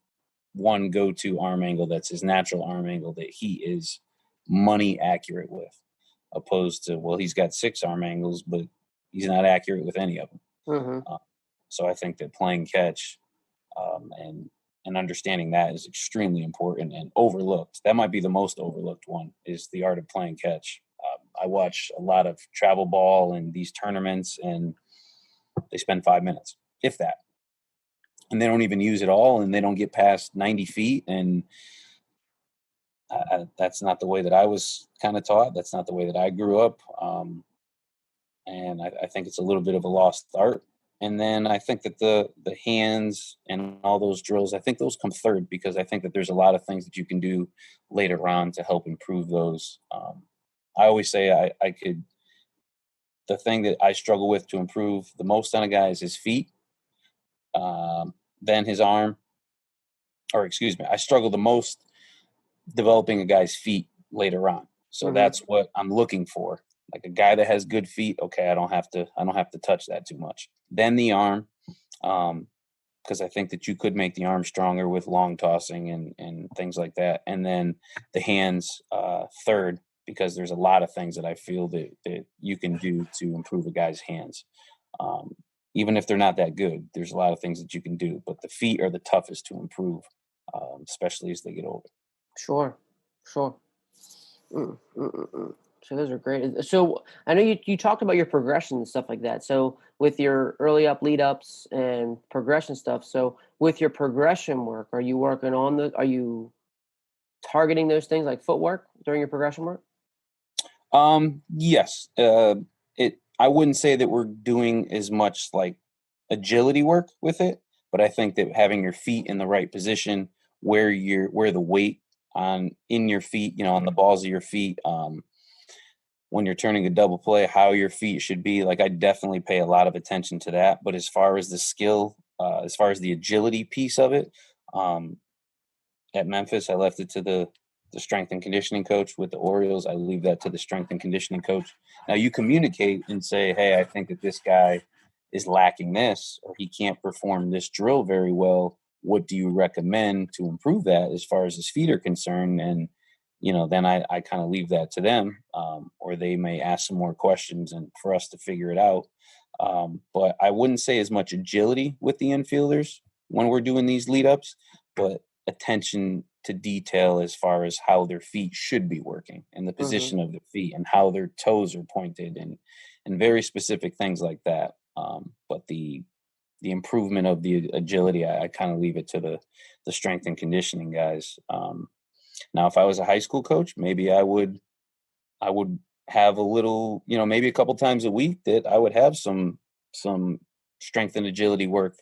one go-to arm angle that's his natural arm angle that he is money accurate with, opposed to, well, he's got 6 arm angles, but he's not accurate with any of them. Mm-hmm. So I think that playing catch and understanding that is extremely important and overlooked. That might be the most overlooked one, is the art of playing catch. I watch a lot of travel ball and these tournaments, and they spend 5 minutes, if that. And they don't even use it all, and they don't get past 90 feet. And that's not the way that I was kind of taught. That's not the way that I grew up. And I think it's a little bit of a lost art. And then I think that the hands and all those drills, I think those come third, because I think that there's a lot of things that you can do later on to help improve those. I always say the thing that I struggle with to improve the most on a guy is his feet, then his arm, or excuse me, I struggle the most developing a guy's feet later on. So that's what I'm looking for. Like a guy that has good feet, okay, I don't have to touch that too much. Then the arm, because I think that you could make the arm stronger with long tossing and things like that. And then the hands third, because there's a lot of things that I feel that you can do to improve a guy's hands. Even if they're not that good, there's a lot of things that you can do. But the feet are the toughest to improve, especially as they get older. Sure. So those are great. So I know you talked about your progression and stuff like that. So with your early up, lead ups, and progression stuff. So with your progression work, are you targeting those things like footwork during your progression work? Yes. I wouldn't say that we're doing as much like agility work with it, but I think that having your feet in the right position, where the weight in your feet, on the balls of your feet, when you're turning a double play, how your feet should be. Like, I definitely pay a lot of attention to that. But as far as the skill, as far as the agility piece of it, at Memphis, I left it to the strength and conditioning coach. With the Orioles, I leave that to the strength and conditioning coach. Now, you communicate and say, hey, I think that this guy is lacking this, or he can't perform this drill very well. What do you recommend to improve that as far as his feet are concerned? And, then I kind of leave that to them, or they may ask some more questions and for us to figure it out. But I wouldn't say as much agility with the infielders when we're doing these lead ups, but attention to detail as far as how their feet should be working and the position of their feet and how their toes are pointed and very specific things like that. But the improvement of the agility, I kind of leave it to the strength and conditioning guys. Now, if I was a high school coach, maybe I would have a little, maybe a couple times a week that I would have some strength and agility work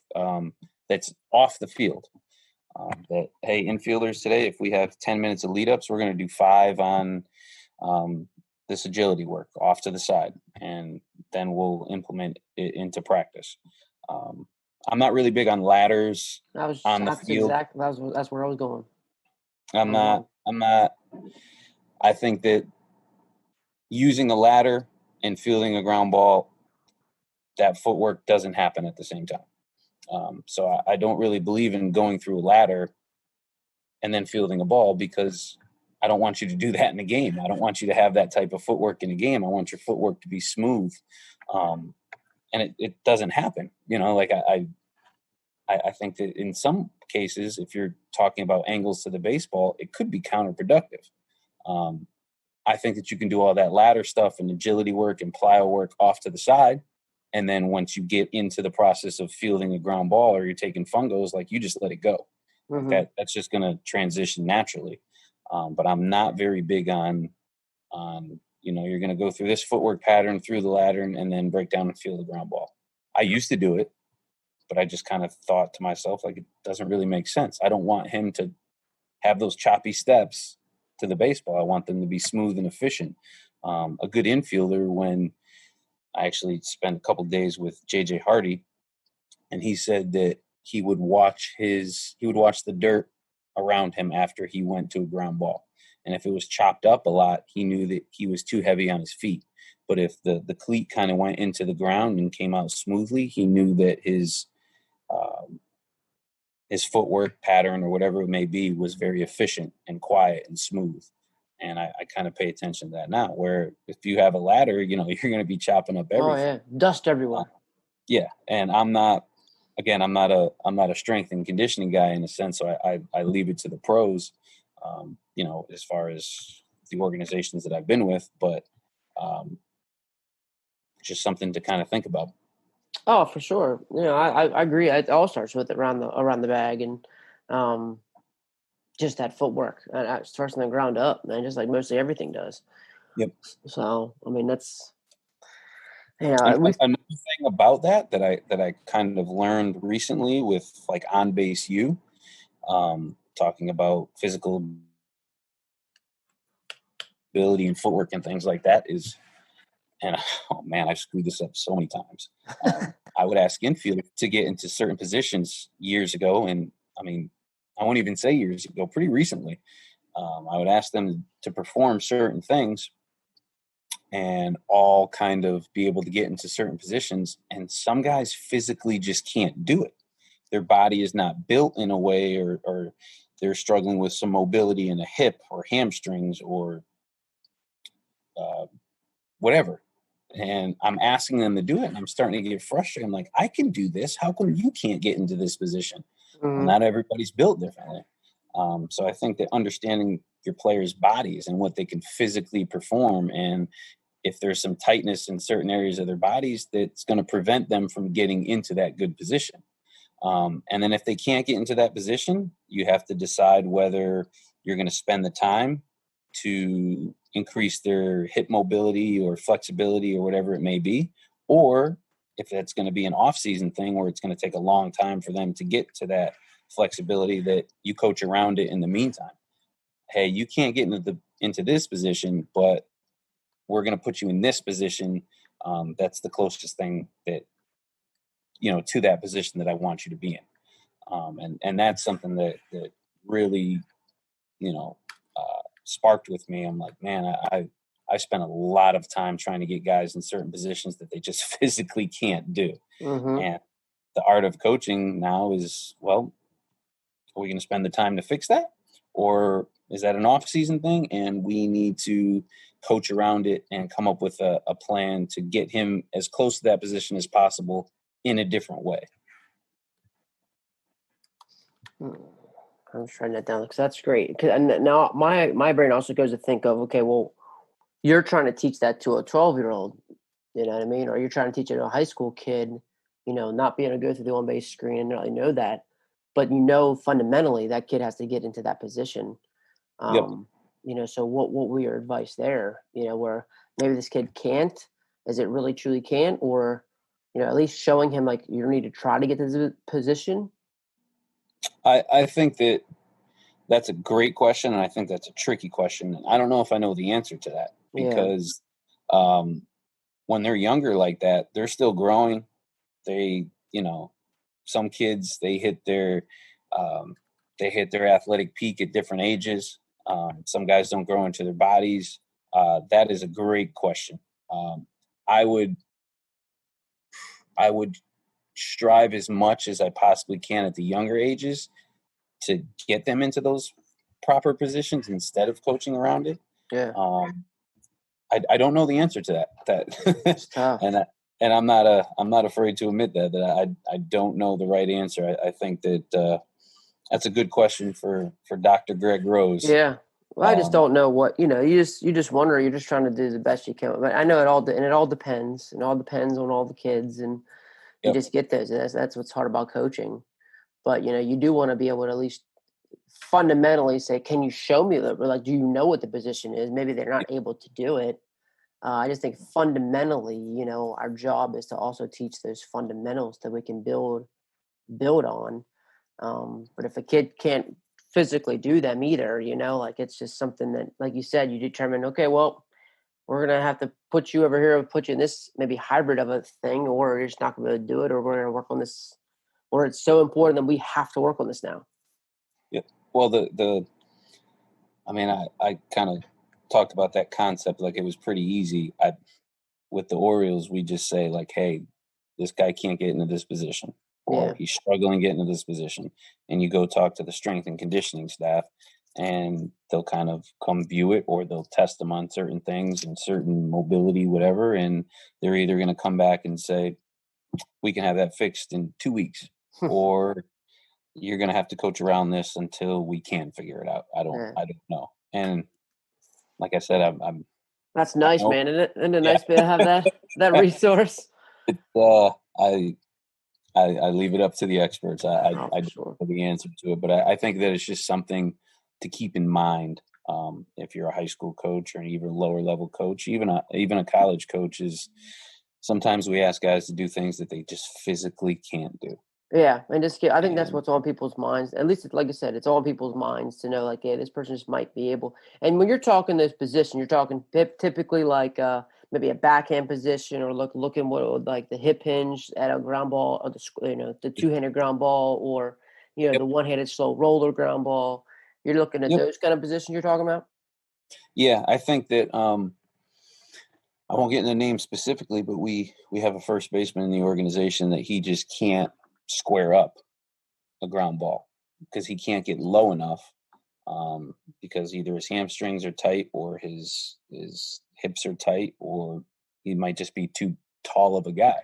that's off the field. That, hey, infielders today, if we have 10 minutes of lead ups, we're going to do 5 on this agility work off to the side, and then we'll implement it into practice. I'm not really big on ladders on the field. That's where I was going. I'm not. I think that using a ladder and fielding a ground ball, that footwork doesn't happen at the same time. So I don't really believe in going through a ladder and then fielding a ball, because I don't want you to do that in a game. I don't want you to have that type of footwork in a game. I want your footwork to be smooth. And it doesn't happen. Like I think that in some cases, if you're talking about angles to the baseball, it could be counterproductive. I think that you can do all that ladder stuff and agility work and plyo work off to the side. And then once you get into the process of fielding a ground ball or you're taking fungos, like, you just let it go. That's just going to transition naturally. But I'm not very big on you're going to go through this footwork pattern through the ladder and then break down and field the ground ball. I used to do it, but I just kind of thought to myself, like, it doesn't really make sense. I don't want him to have those choppy steps to the baseball. I want them to be smooth and efficient. A good infielder, when I actually spent a couple of days with JJ Hardy, and he said that he would watch the dirt around him after he went to a ground ball. And if it was chopped up a lot, he knew that he was too heavy on his feet. But if the cleat kind of went into the ground and came out smoothly, he knew that his footwork pattern or whatever it may be was very efficient and quiet and smooth. And I kind of pay attention to that now, where if you have a ladder, you're going to be chopping up everything. Oh yeah, dust everywhere. Yeah, and I'm not a strength and conditioning guy in a sense, so I leave it to the pros, as far as the organizations that I've been with, but just something to kind of think about. Oh, for sure. I agree. It all starts with around the bag and just that footwork. It starts from the ground up, man, just like mostly everything does. Yep. So, I mean, that's another thing about that I kind of learned recently with, like, On Base U, talking about physical ability and footwork and things like that is, and oh man, I've screwed this up so many times. I would ask infielders to get into certain positions years ago, and I mean, I won't even say years ago, pretty recently. I would ask them to perform certain things and all kind of be able to get into certain positions. And some guys physically just can't do it. Their body is not built in a way, or they're struggling with some mobility in a hip or hamstrings or whatever. And I'm asking them to do it, and I'm starting to get frustrated. I'm like, I can do this. How come you can't get into this position? Well, not everybody's built differently. So I think that understanding your players' bodies and what they can physically perform, and if there's some tightness in certain areas of their bodies, that's going to prevent them from getting into that good position. And then if they can't get into that position, you have to decide whether you're going to spend the time to increase their hip mobility or flexibility or whatever it may be, or if that's going to be an off-season thing where it's going to take a long time for them to get to that flexibility, that you coach around it in the meantime. Hey, you can't get into this position, but we're going to put you in this position. That's the closest thing that, to that position that I want you to be in. And that's something that really, sparked with me. I'm like, man, I spent a lot of time trying to get guys in certain positions that they just physically can't do. Mm-hmm. And the art of coaching now is, well, are we going to spend the time to fix that? Or is that an off-season thing? And we need to coach around it and come up with a plan to get him as close to that position as possible in a different way. I'm just writing that down because that's great. And now my brain also goes to think of, okay, well, you're trying to teach that to a 12-year-old, you know what I mean? Or you're trying to teach it to a high school kid, not being able to go through the on-base screen and not really know that. But fundamentally that kid has to get into that position. Yep. So what were your advice there? Where maybe this kid can't, is it really truly can't, or at least showing him like you need to try to get to the position. I think that's a great question, and I think that's a tricky question. I don't know if I know the answer to that because when they're younger like that, they're still growing. They, some kids, they hit their athletic peak at different ages. Some guys don't grow into their bodies. That is a great question. I would strive as much as I possibly can at the younger ages to get them into those proper positions instead of coaching around it. Yeah. I don't know the answer to that. It's tough. And I'm not afraid to admit that I don't know the right answer. I think that that's a good question for Dr. Greg Rose. Yeah. Well, I just don't know what, you just wonder, you're just trying to do the best you can. But I know it all depends. It all depends on all the kids, and you just get those. And that's what's hard about coaching. But, you do want to be able to at least fundamentally say, can you show me that? Or like, do you know what the position is? Maybe they're not able to do it. I just think fundamentally, our job is to also teach those fundamentals that we can build on. But if a kid can't physically do them either, like it's just something that, like you said, you determine, okay, well, we're going to have to put you over here and put you in this maybe hybrid of a thing, or you're just not going to be able to do it, or we're going to work on this, or it's so important that we have to work on this now. Yeah. Well, I kind of talked about that concept like it was pretty easy. With the Orioles, we just say like, hey, this guy can't get into this position, or he's struggling getting into this position, and you go talk to the strength and conditioning staff, and they'll kind of come view it, or they'll test them on certain things and certain mobility, whatever, and they're either going to come back and say, we can have that fixed in 2 weeks, or you're going to have to coach around this until we can figure it out. I don't know. And like I said, I'm that's nice, man. Isn't it nice to have that resource? I leave it up to the experts. I don't know the answer to it, but I think that it's just something to keep in mind. If you're a high school coach or an even lower level coach, even a college coach, is sometimes we ask guys to do things that they just physically can't do. Yeah, and I think that's what's on people's minds. At least, like I said, it's on people's minds to know, like, yeah, this person just might be able. And when you're talking this position, you're talking typically like maybe a backhand position, or looking what like the hip hinge at a ground ball, or the two-handed ground ball, or the one-handed slow roller ground ball. You're looking at those kind of positions you're talking about. Yeah, I think that I won't get into the name specifically, but we have a first baseman in the organization that he just can't square up a ground ball because he can't get low enough, because either his hamstrings are tight, or his hips are tight, or he might just be too tall of a guy.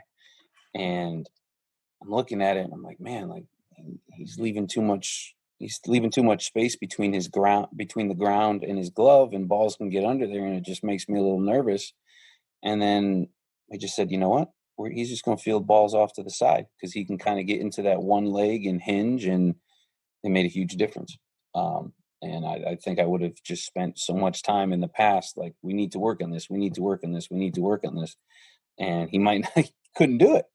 And I'm looking at it and I'm like, man, like he's leaving too much space between the ground and his glove, and balls can get under there, and it just makes me a little nervous. And then we just said, you know what? He's just going to field balls off to the side, because he can kind of get into that one leg and hinge, and it made a huge difference. And I think I would have just spent so much time in the past, like, we need to work on this. We need to work on this. We need to work on this. And he couldn't do it.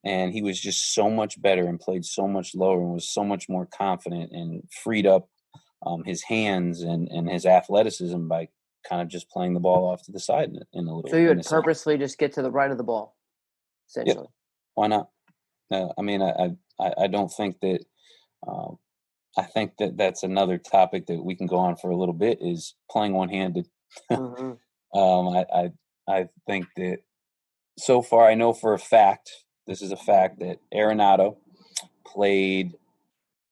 And he was just so much better and played so much lower and was so much more confident and freed up his hands and his athleticism by kind of just playing the ball off to the side in a little. So you in would a sense. purposely just get to the right of the ball, essentially. Yep. Why not? I mean, I don't think that. I think that that's another topic that we can go on for a little bit is playing one-handed. Mm-hmm. I think that so far I know for a fact, this is a fact, that Arenado played.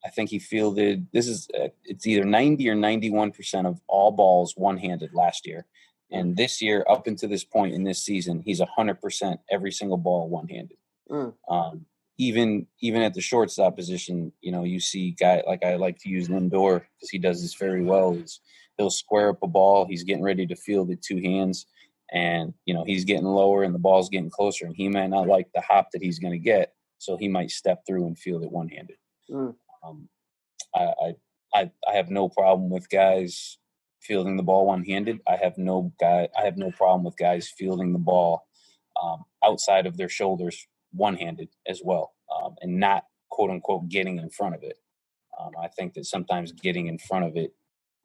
I think he fielded. It's either 90 or 91% of all balls one-handed last year, and this year up until this point in this season, he's 100% every single ball one-handed. Even at the shortstop position, you see guy like I like to use Lindor because he does this very well. Is he'll square up a ball, he's getting ready to field it two hands, and he's getting lower and the ball's getting closer, and he might not like the hop that he's going to get, so he might step through and field it one-handed. I have no problem with guys fielding the ball one-handed. I have no problem with guys fielding the ball outside of their shoulders one-handed as well, and not quote unquote getting in front of it. I think that sometimes getting in front of it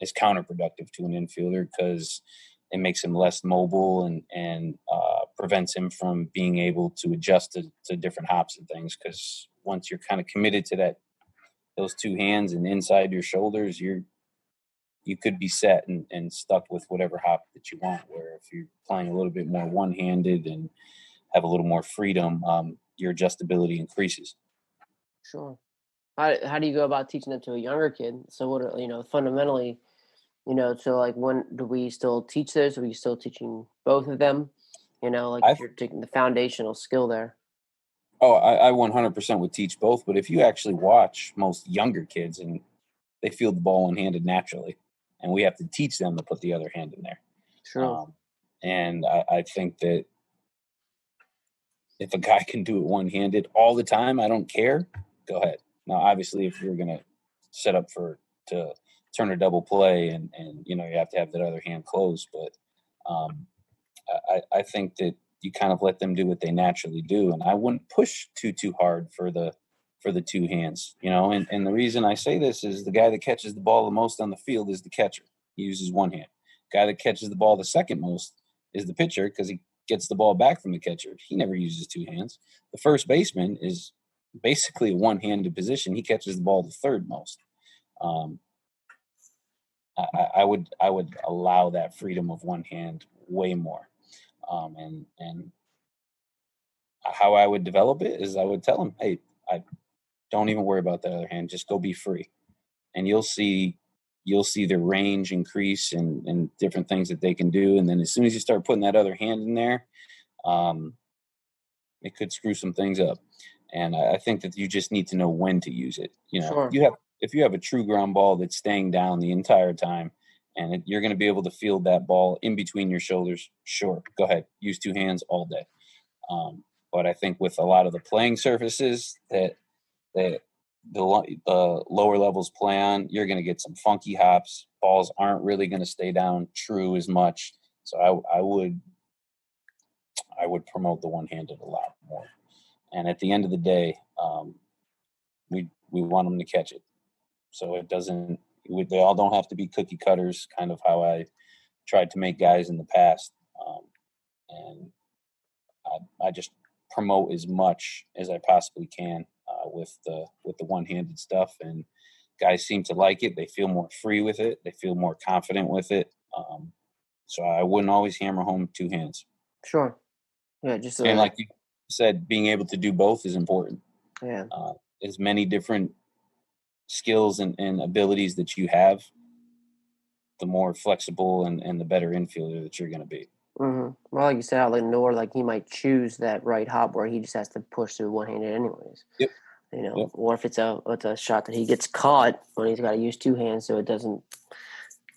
is counterproductive to an infielder because it makes him less mobile and prevents him from being able to adjust to different hops and things. Because once you're kind of committed to those two hands and inside your shoulders, you could be set and stuck with whatever hop that you want. Where if you're playing a little bit more one-handed and have a little more freedom, your adjustability increases. Sure. How do you go about teaching that to a younger kid? So what fundamentally, so like when do we still teach this? Are we still teaching both of them? If you're taking the foundational skill there. Oh, I 100% would teach both. But if you actually watch most younger kids, and they field the ball one-handed naturally, and we have to teach them to put the other hand in there. Sure. And I think that if a guy can do it one-handed all the time, I don't care. Go ahead. Now, obviously, if you're going to set up to turn a double play and you have to have that other hand closed. But I think that you kind of let them do what they naturally do. And I wouldn't push too hard for the two hands, and the reason I say this is the guy that catches the ball the most on the field is the catcher. He uses one hand. Guy that catches the ball the second most is the pitcher because he gets the ball back from the catcher. He never uses two hands. The first baseman is basically a one-handed position. He catches the ball the third most. I would allow that freedom of one hand way more. And how I would develop it is I would tell him, hey, I don't even worry about that other hand. Just go be free. And you'll see their range increase and different things that they can do. And then as soon as you start putting that other hand in there, it could screw some things up. And I think that you just need to know when to use it. Sure. If you have a true ground ball that's staying down the entire time, and you're going to be able to field that ball in between your shoulders, sure, go ahead, use two hands all day. But I think with a lot of the playing surfaces that the lower levels play on, you're going to get some funky hops. Balls aren't really going to stay down true as much. So I would promote the one-handed a lot more. And at the end of the day, we want them to catch it. So it doesn't. They all don't have to be cookie cutters. Kind of how I tried to make guys in the past, and I just promote as much as I possibly can with the one-handed stuff. And guys seem to like it. They feel more free with it. They feel more confident with it. So I wouldn't always hammer home two hands. Sure. Yeah. Just and like you said, being able to do both is important. Yeah. As many different skills and abilities that you have, the more flexible and the better infielder that you're going to be. Mm-hmm. Well, like you said, out Lindor, like he might choose that right hop where he just has to push through one-handed anyways. Yep. Yep. Or if it's a shot that he gets caught when he's got to use two hands so it doesn't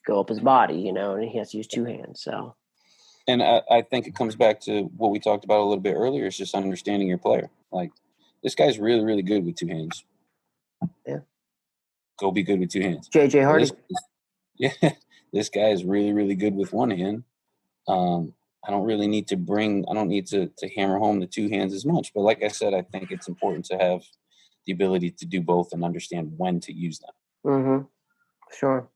go up his body, and he has to use two hands. So. And I think it comes back to what we talked about a little bit earlier. Is just understanding your player. Like, this guy's really, really good with two hands. Yeah. Go be good with two hands. JJ Hardy. This guy is really, really good with one hand. I don't need to hammer home the two hands as much. But like I said, I think it's important to have the ability to do both and understand when to use them. Mm-hmm. Sure.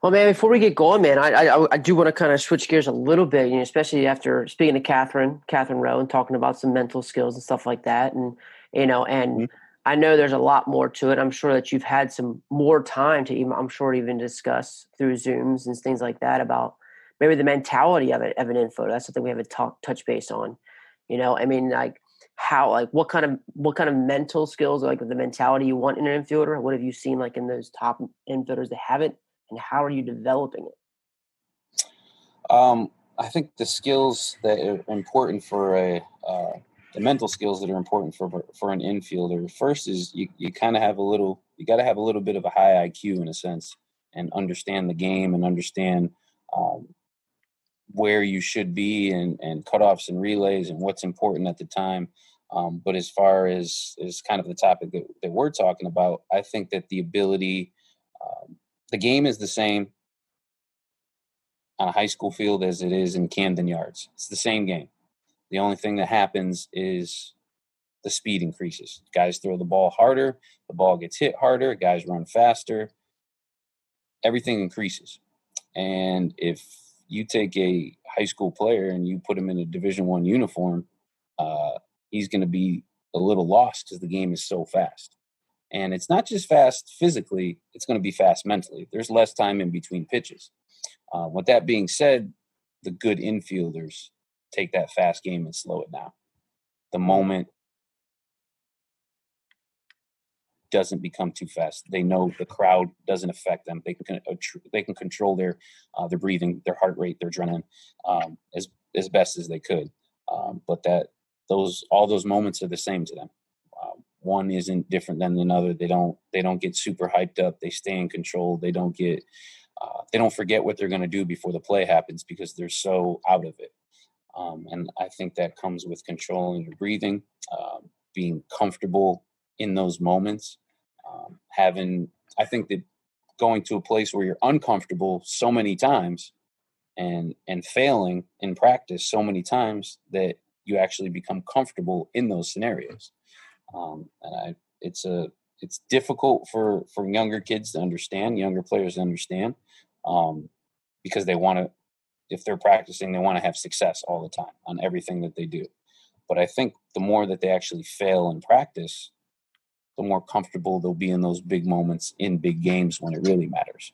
Well, man, before we get going, man, I do want to kind of switch gears a little bit, especially after speaking to Catherine Rowe, and talking about some mental skills and stuff like that. And, and Mhm. I know there's a lot more to it. I'm sure that you've had some more time to even discuss through Zooms and things like that about maybe the mentality of an info. That's something we haven't touch base on. I mean, like how, like what kind of mental skills, like the mentality you want in an infielder? What have you seen like in those top infielders that haven't? And how are you developing it? I think the skills that are important for the mental skills that are important for an infielder. First is you kind of have you got to have a little bit of a high IQ in a sense, and understand the game and understand um, where you should be and cutoffs and relays and what's important at the time. But as far as kind of the topic that we're talking about, I think that the game is the same on a high school field as it is in Camden Yards. It's the same game. The only thing that happens is the speed increases. Guys throw the ball harder, the ball gets hit harder, guys run faster, everything increases. And if you take a high school player and you put him in a Division I uniform, he's going to be a little lost because the game is so fast. And it's not just fast physically, it's going to be fast mentally. There's less time in between pitches. With that being said, the good infielders take that fast game and slow it down. The moment doesn't become too fast. They know the crowd doesn't affect them. They can control their breathing, their heart rate, their adrenaline as best as they could. But all those moments are the same to them. One isn't different than another. They don't get super hyped up. They stay in control. They don't forget what they're going to do before the play happens because they're so out of it. And I think that comes with controlling your breathing, being comfortable in those moments. I think that going to a place where you're uncomfortable so many times and failing in practice so many times that you actually become comfortable in those scenarios. It's difficult for younger kids to understand, younger players to understand, because they want to, if they're practicing, they want to have success all the time on everything that they do. But I think the more that they actually fail in practice, the more comfortable they'll be in those big moments in big games when it really matters.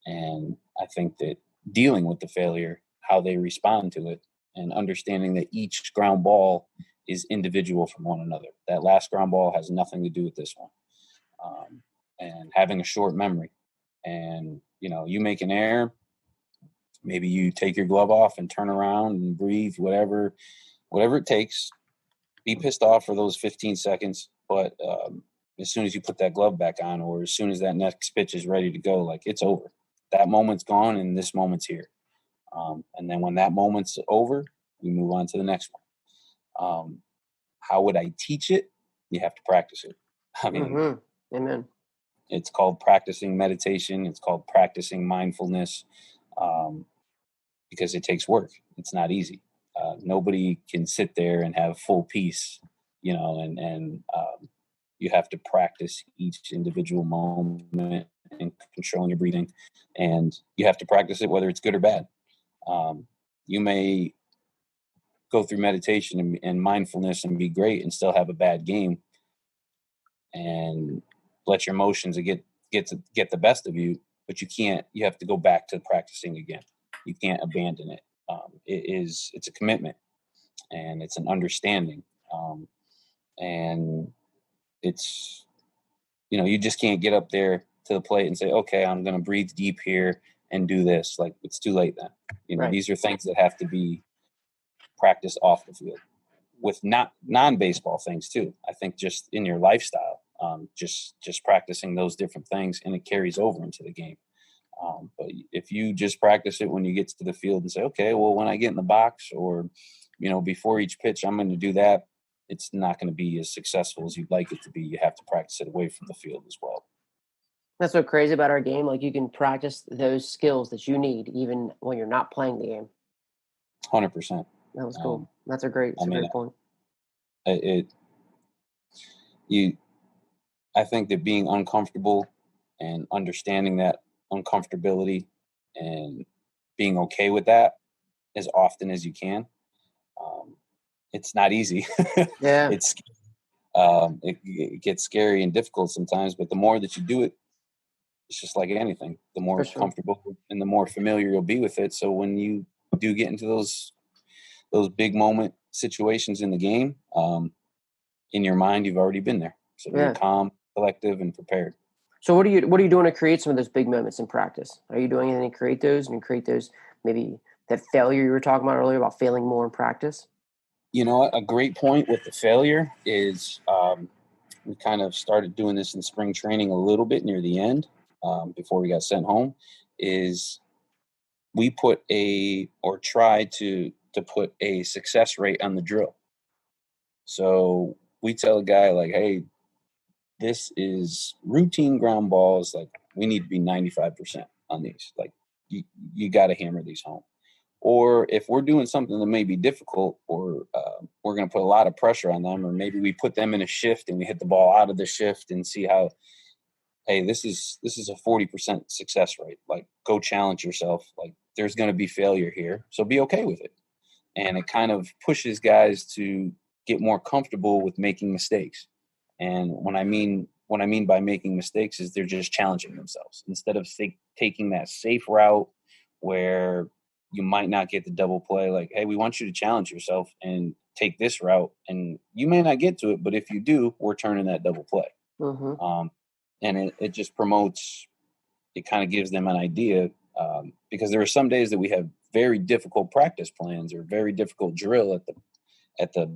And I think that dealing with the failure, how they respond to it, and understanding that each ground ball is individual from one another. That last ground ball has nothing to do with this one. And having a short memory. And, you make an error, maybe you take your glove off and turn around and breathe, whatever it takes. Be pissed off for those 15 seconds, but as soon as you put that glove back on, or as soon as that next pitch is ready to go, like, it's over. That moment's gone and this moment's here. And then when that moment's over, we move on to the next one. How would I teach it? You have to practice it. I mean, Amen. It's called practicing meditation. It's called practicing mindfulness, because it takes work. It's not easy. Nobody can sit there and have full peace, and you have to practice each individual moment and controlling your breathing, and you have to practice it whether it's good or bad. You may go through meditation and mindfulness and be great and still have a bad game and let your emotions get the best of you, but you have to go back to practicing again. You can't abandon it. It's a commitment and it's an understanding. And it's, you just can't get up there to the plate and say, okay, I'm going to breathe deep here and do this. Like, it's too late then. Right. These are things that have to be practiced off the field with non-baseball things too. I think just in your lifestyle, just practicing those different things, and it carries over into the game. But if you just practice it when you get to the field and say, okay, well, when I get in the box or, before each pitch, I'm going to do that, it's not going to be as successful as you'd like it to be. You have to practice it away from the field as well. That's so crazy about our game. Like, you can practice those skills that you need even when you're not playing the game. 100%. That was cool. That's a great point. I think that being uncomfortable and understanding that uncomfortability and being okay with that as often as you can. It's not easy. Yeah, It gets scary and difficult sometimes, but the more that you do it, it's just like anything. The for more sure. comfortable and the more familiar you'll be with it. So when you do get into those big moment situations in the game, in your mind, you've already been there. So you're Yeah. calm, collective, and prepared. So what are you doing to create some of those big moments in practice? Are you doing anything to create those and create those, maybe that failure you were talking about earlier about failing more in practice? You know, a great point with the failure is we kind of started doing this in spring training a little bit near the end, before we got sent home, is we put or try to put a success rate on the drill. So we tell a guy like, hey, this is routine ground balls. Like, we need to be 95% on these. Like, you got to hammer these home. Or if we're doing something that may be difficult, or we're going to put a lot of pressure on them, or maybe we put them in a shift and we hit the ball out of the shift and see how, hey, this is a 40% success rate. Like, go challenge yourself. Like, there's going to be failure here, so be okay with it. And it kind of pushes guys to get more comfortable with making mistakes. And what I mean by making mistakes is they're just challenging themselves instead of taking that safe route where you might not get the double play. Like, hey, we want you to challenge yourself and take this route, and you may not get to it, but if you do, we're turning that double play. Mm-hmm. And it just promotes. It kind of gives them an idea, because there are some days that we have very difficult practice plans or very difficult drill at the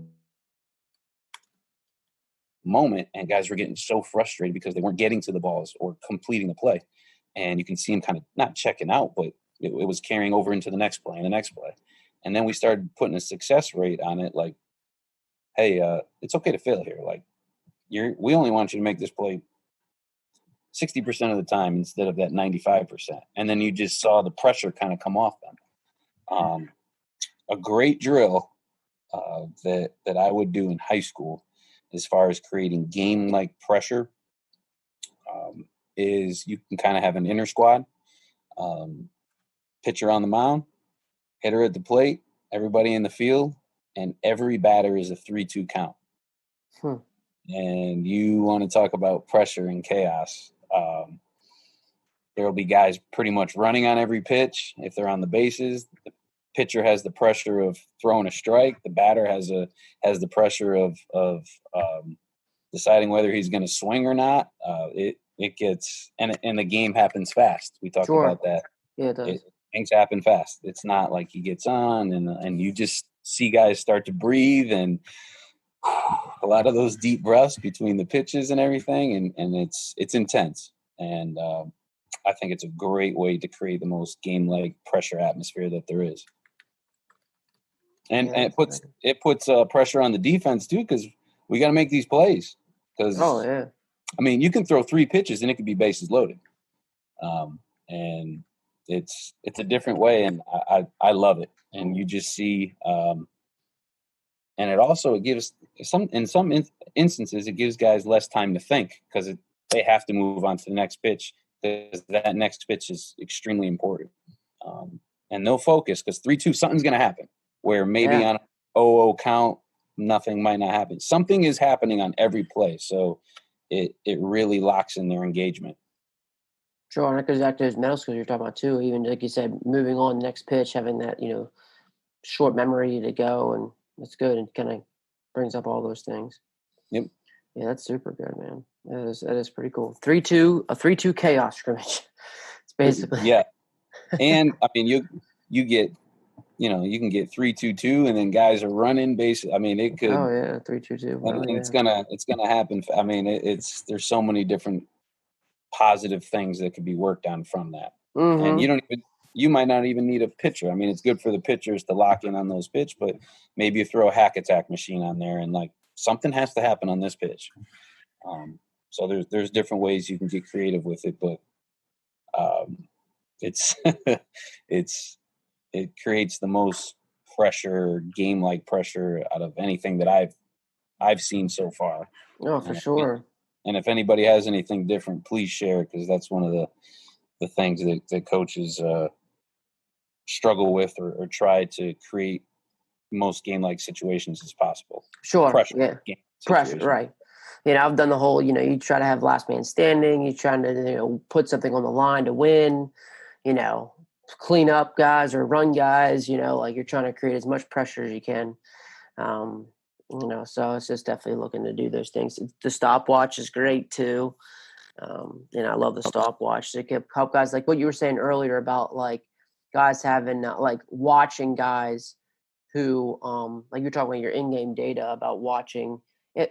moment, and guys were getting so frustrated because they weren't getting to the balls or completing the play, and you can see them kind of not checking out, but it was carrying over into the next play and the next play. And then we started putting a success rate on it, like, hey, it's okay to fail here. Like, we only want you to make this play 60% of the time instead of that 95%. And then you just saw the pressure kind of come off them. A great drill that I would do in high school, as far as creating game-like pressure, is you can kind of have an inner squad, pitcher on the mound, hitter at the plate, everybody in the field, and every batter is a 3-2 count. Hmm. And you want to talk about pressure and chaos. There will be guys pretty much running on every pitch. If they're on the bases, the pitcher has the pressure of throwing a strike. The batter has the pressure of deciding whether he's going to swing or not. It gets, and the game happens fast. We talked Sure. about that. Yeah, it does. Things happen fast. It's not like he gets on and you just see guys start to breathe, and a lot of those deep breaths between the pitches and everything, and it's intense. And I think it's a great way to create the most game-like pressure atmosphere that there is. And, Yeah, and that's it puts pressure on the defense too, because we got to make these plays. oh Because yeah. I mean, you can throw 3 pitches and it could be bases loaded, and it's a different way, and I love it. And you just see, and it also gives in some instances it gives guys less time to think, because they have to move on to the next pitch, because that next pitch is extremely important. And they'll focus, because 3-2, something's going to happen. Where maybe Yeah. on a 0-0 count, nothing might not happen. Something is happening on every play, so it really locks in their engagement. Sure, and that goes back to those mental skills you're talking about too. Even like you said, moving on next pitch, having that short memory to go, and it's good and kind of brings up all those things. Yep. Yeah, that's super good, man. That is pretty cool. 3-2, a 3-2 chaos scrimmage. It's basically Yeah, and I mean you get you can get 3-2-2, and then guys are running base. I mean, it could. Oh yeah, 3-2-2. Well, And yeah. it's gonna happen. I mean, there's so many different positive things that could be worked on from that. And Mm-hmm. you might not even need a pitcher. I mean, it's good for the pitchers to lock in on those pitch, but maybe you throw a hack attack machine on there, and like, something has to happen on this pitch. So there's different ways you can get creative with it, but it's it creates the most pressure, game like pressure, out of anything that I've seen so far. Oh, for sure. And if anybody has anything different, please share, because that's one of the things that coaches struggle with or try to create most game-like situations as possible. Sure. Pressure. Yeah. Game Pressure. situation. Right. I've done the whole, you try to have last man standing. You're trying to, put something on the line to win, clean up guys or run guys, like you're trying to create as much pressure as you can. Um, so it's just definitely looking to do those things. The stopwatch is great too. I love the stopwatch to help guys, like what you were saying earlier about like guys having like watching guys who like you're talking about your in-game data about watching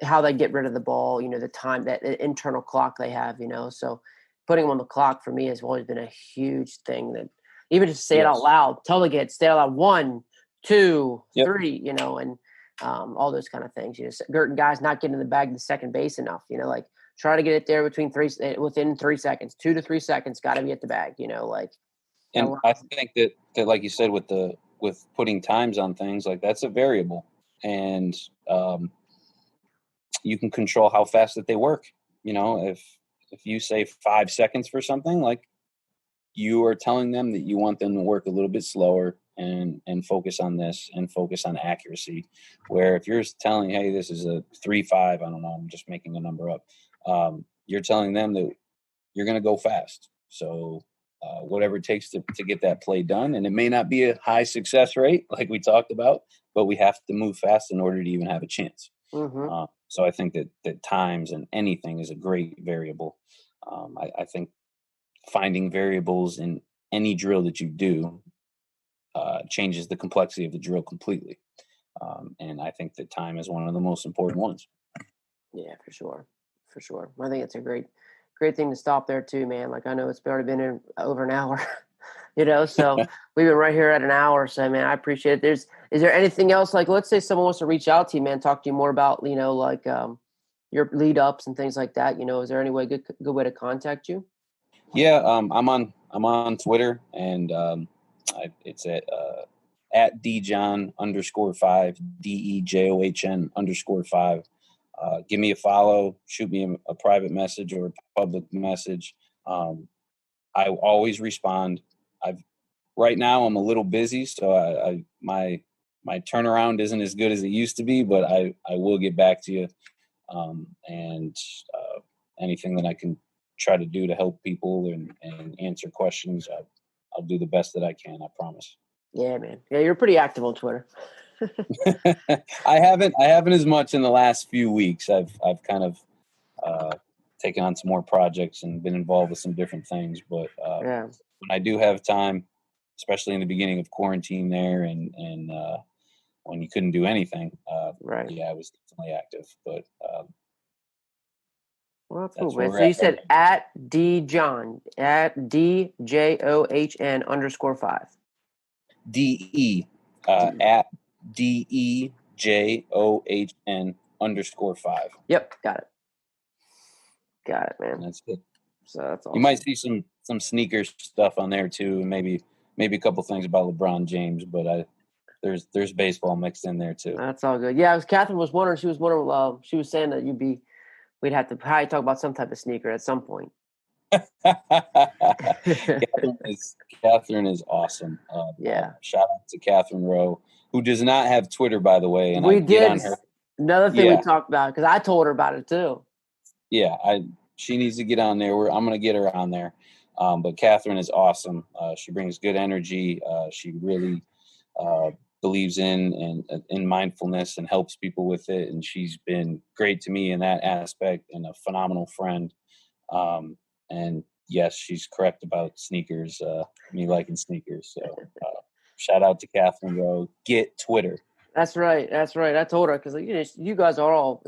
how they get rid of the ball, the time, that internal clock they have, so putting them on the clock for me has always been a huge thing. That even just say it out loud, tell the kids, say it out loud, 1, 2, 3, and all those kind of things. Guys not getting in the bag to second base enough, like try to get it there within 3 seconds, 2 to 3 seconds, got to be at the bag, like. And I think that like you said, with putting times on things, like that's a variable, and you can control how fast that they work. If you say 5 seconds for something, like you are telling them that you want them to work a little bit slower and focus on this and focus on accuracy. Where if you're telling, hey, this is a 3-5, I don't know, I'm just making a number up. You're telling them that you're going to go fast. So whatever it takes to get that play done. And it may not be a high success rate like we talked about, but we have to move fast in order to even have a chance. Mm-hmm. So I think that times and anything is a great variable. I think finding variables in any drill that you do changes the complexity of the drill completely. And I think that time is one of the most important ones. Yeah, for sure. For sure. I think it's a great thing to stop there too, man. Like I know it's already been in over an hour, so we've been right here at an hour. So man, I appreciate it. Is there anything else? Like, let's say someone wants to reach out to you, man, talk to you more about, like your lead ups and things like that. Is there any good way to contact you? Yeah. I'm on Twitter, and it's at DeJohn _5, DEJOHN _5. Give me a follow, shoot me a private message or a public message. I always respond. Right now I'm a little busy, so my turnaround isn't as good as it used to be, but I will get back to you. And anything that I can try to do to help people and answer questions, I'll do the best that I can. I promise. Yeah, man. Yeah, you're pretty active on Twitter. I haven't as much in the last few weeks. I've kind of taken on some more projects and been involved with some different things. But when I do have time, especially in the beginning of quarantine there, and when you couldn't do anything, right? Yeah, I was definitely active. But well, that's cool, man. So you said at DeJohn, at DJOHN _5. DE at DEJOHN _5. Yep, got it, man. And that's it. So that's awesome. You might see some sneaker stuff on there too, and maybe a couple things about LeBron James, but there's baseball mixed in there too. That's all good. Yeah, Catherine was wondering. She was saying that we'd have to probably talk about some type of sneaker at some point. Catherine is awesome. Yeah. Shout out to Catherine Rowe, who does not have Twitter, by the way. And we I did. Get on her. Another thing we talked about, because I told her about it too. Yeah, she needs to get on there. I'm going to get her on there. But Catherine is awesome. She brings good energy. She really believes in mindfulness and helps people with it. And she's been great to me in that aspect and a phenomenal friend. And yes, she's correct about sneakers, me liking sneakers. So shout out to Catherine Rowe. Get Twitter. That's right. I told her because you guys are all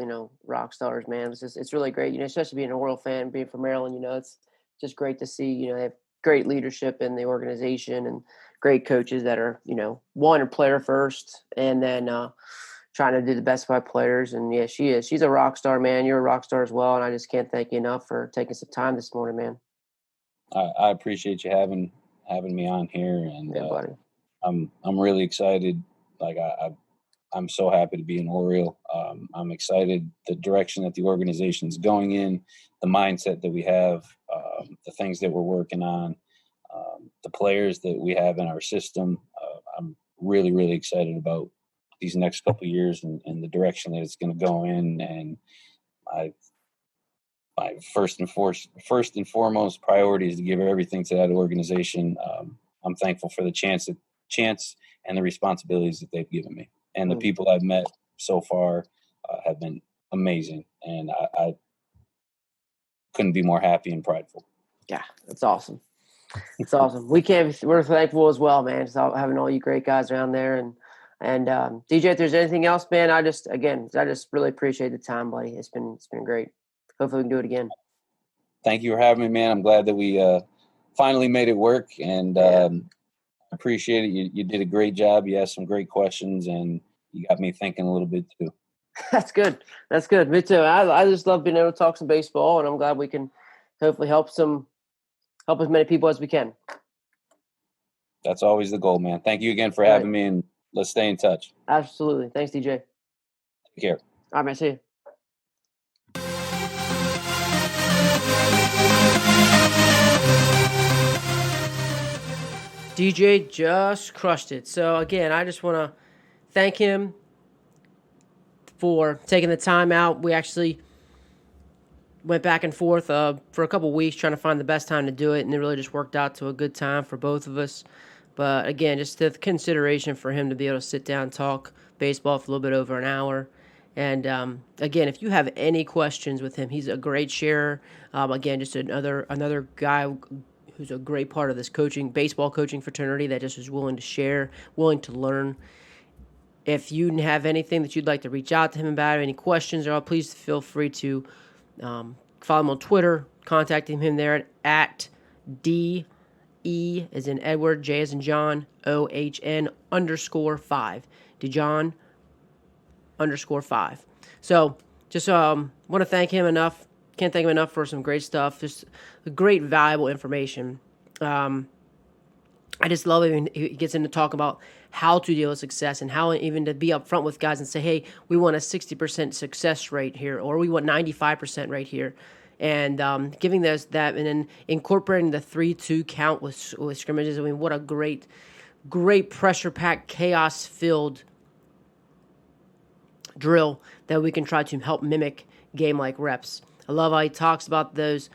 rock stars, man. It's really great. Especially being an Oriole fan, being from Maryland. It's just great to see. They have great leadership in the organization and great coaches that are one, a player first, and then trying to do the best by players. And yeah, she is. She's a rock star, man. You're a rock star as well. And I just can't thank you enough for taking some time this morning, man. I appreciate you having me on here, and yeah, buddy. I'm really excited. Like I'm so happy to be an Oriole. I'm excited the direction that the organization is going in, the mindset that we have, the things that we're working on. the players that we have in our system. I'm really, really excited about these next couple of years and the direction that it's going to go in. And my first and foremost priority is to give everything to that organization. I'm thankful for the chance and the responsibilities that they've given me, and the people I've met so far have been amazing, and I couldn't be more happy and prideful. Yeah, that's awesome. It's awesome. We're thankful as well, man. Just having all you great guys around there, and DJ, if there's anything else, man, I just really appreciate the time, buddy. It's been great. Hopefully we can do it again. Thank you for having me, man. I'm glad that we finally made it work, and appreciate it. You did a great job. You asked some great questions, and you got me thinking a little bit too. That's good. That's good. Me too. I just love being able to talk some baseball, and I'm glad we can hopefully help as many people as we can. That's always the goal, man. Thank you again for having me, and let's stay in touch. Absolutely. Thanks, DJ. Take care. All right, man. See you. DJ just crushed it. So, again, I just want to thank him for taking the time out. We actually went back and forth for a couple weeks trying to find the best time to do it, and it really just worked out to a good time for both of us. But, again, just the consideration for him to be able to sit down and talk baseball for a little bit over an hour. And, again, if you have any questions with him, he's a great sharer. Again, just another guy who's a great part of this baseball coaching fraternity that just is willing to share, willing to learn. If you have anything that you'd like to reach out to him about, any questions at all, please feel free to follow him on Twitter, contacting him there at DE as in Edward, J as in John, OHN _5. DeJohn _5. So just want to thank him enough. Can't thank him enough for some great stuff. Just great, valuable information. I just love it when he gets into talk about how to deal with success and how even to be upfront with guys and say, hey, we want a 60% success rate here, or we want 95% right here. And giving that and then incorporating the 3-2 count with scrimmages. I mean, what a great pressure-packed, chaos-filled drill that we can try to help mimic game-like reps. I love how he talks about those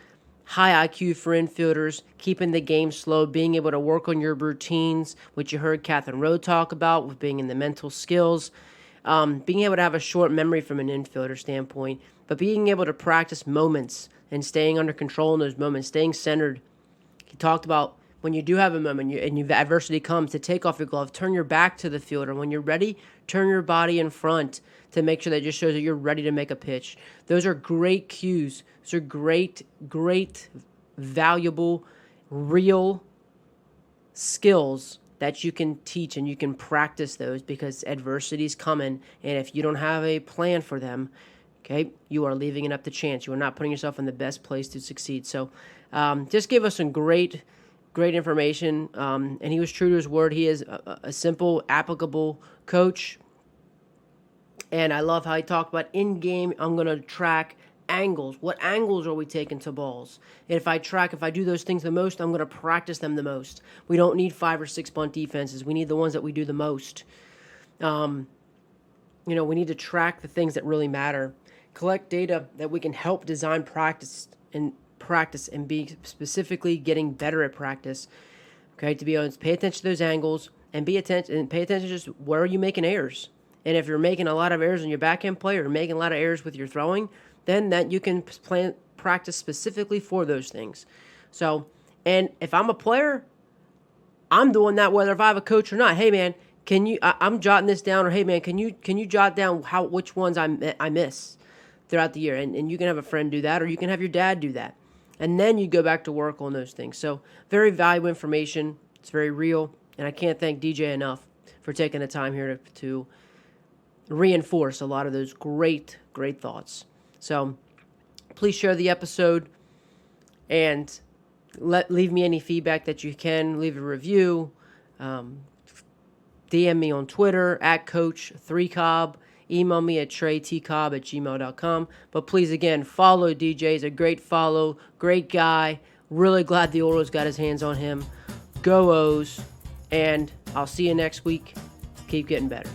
high IQ for infielders, keeping the game slow, being able to work on your routines, which you heard Catherine Rowe talk about with being in the mental skills, being able to have a short memory from an infielder standpoint, but being able to practice moments and staying under control in those moments, staying centered. He talked about when you do have a moment and adversity comes, to take off your glove, turn your back to the fielder. When you're ready, turn your body in front to make sure that just shows that you're ready to make a pitch. Those are great cues. Those are great, valuable, real skills that you can teach and you can practice those because adversity's coming. And if you don't have a plan for them, okay, you are leaving it up to chance. You are not putting yourself in the best place to succeed. So just give us some great information. And he was true to his word. He is a simple, applicable coach. And I love how he talked about in-game, I'm going to track angles. What angles are we taking to balls? And if I do those things the most, I'm going to practice them the most. We don't need 5 or 6 bunt defenses. We need the ones that we do the most. We need to track the things that really matter. Collect data that we can help design practice and be specifically getting better at practice. Okay, to be honest, pay attention to those angles and pay attention to just where are you making errors. And if you're making a lot of errors in your backhand play or making a lot of errors with your throwing, then that you can practice specifically for those things. So, and if I'm a player, I'm doing that whether if I have a coach or not. Hey man, I'm jotting this down, or hey man, can you jot down which ones I miss throughout the year, and you can have a friend do that, or you can have your dad do that, and then you go back to work on those things. So very valuable information. It's very real, and I can't thank DJ enough for taking the time here to reinforce a lot of those great thoughts. So please share the episode and leave me any feedback that you can. Leave a review. DM me on Twitter at Coach3Cobb. Email me at treytcobb@gmail.com. But please, again, follow DJ. He's a great follow, great guy. Really glad the Orioles got his hands on him. Go O's, and I'll see you next week. Keep getting better.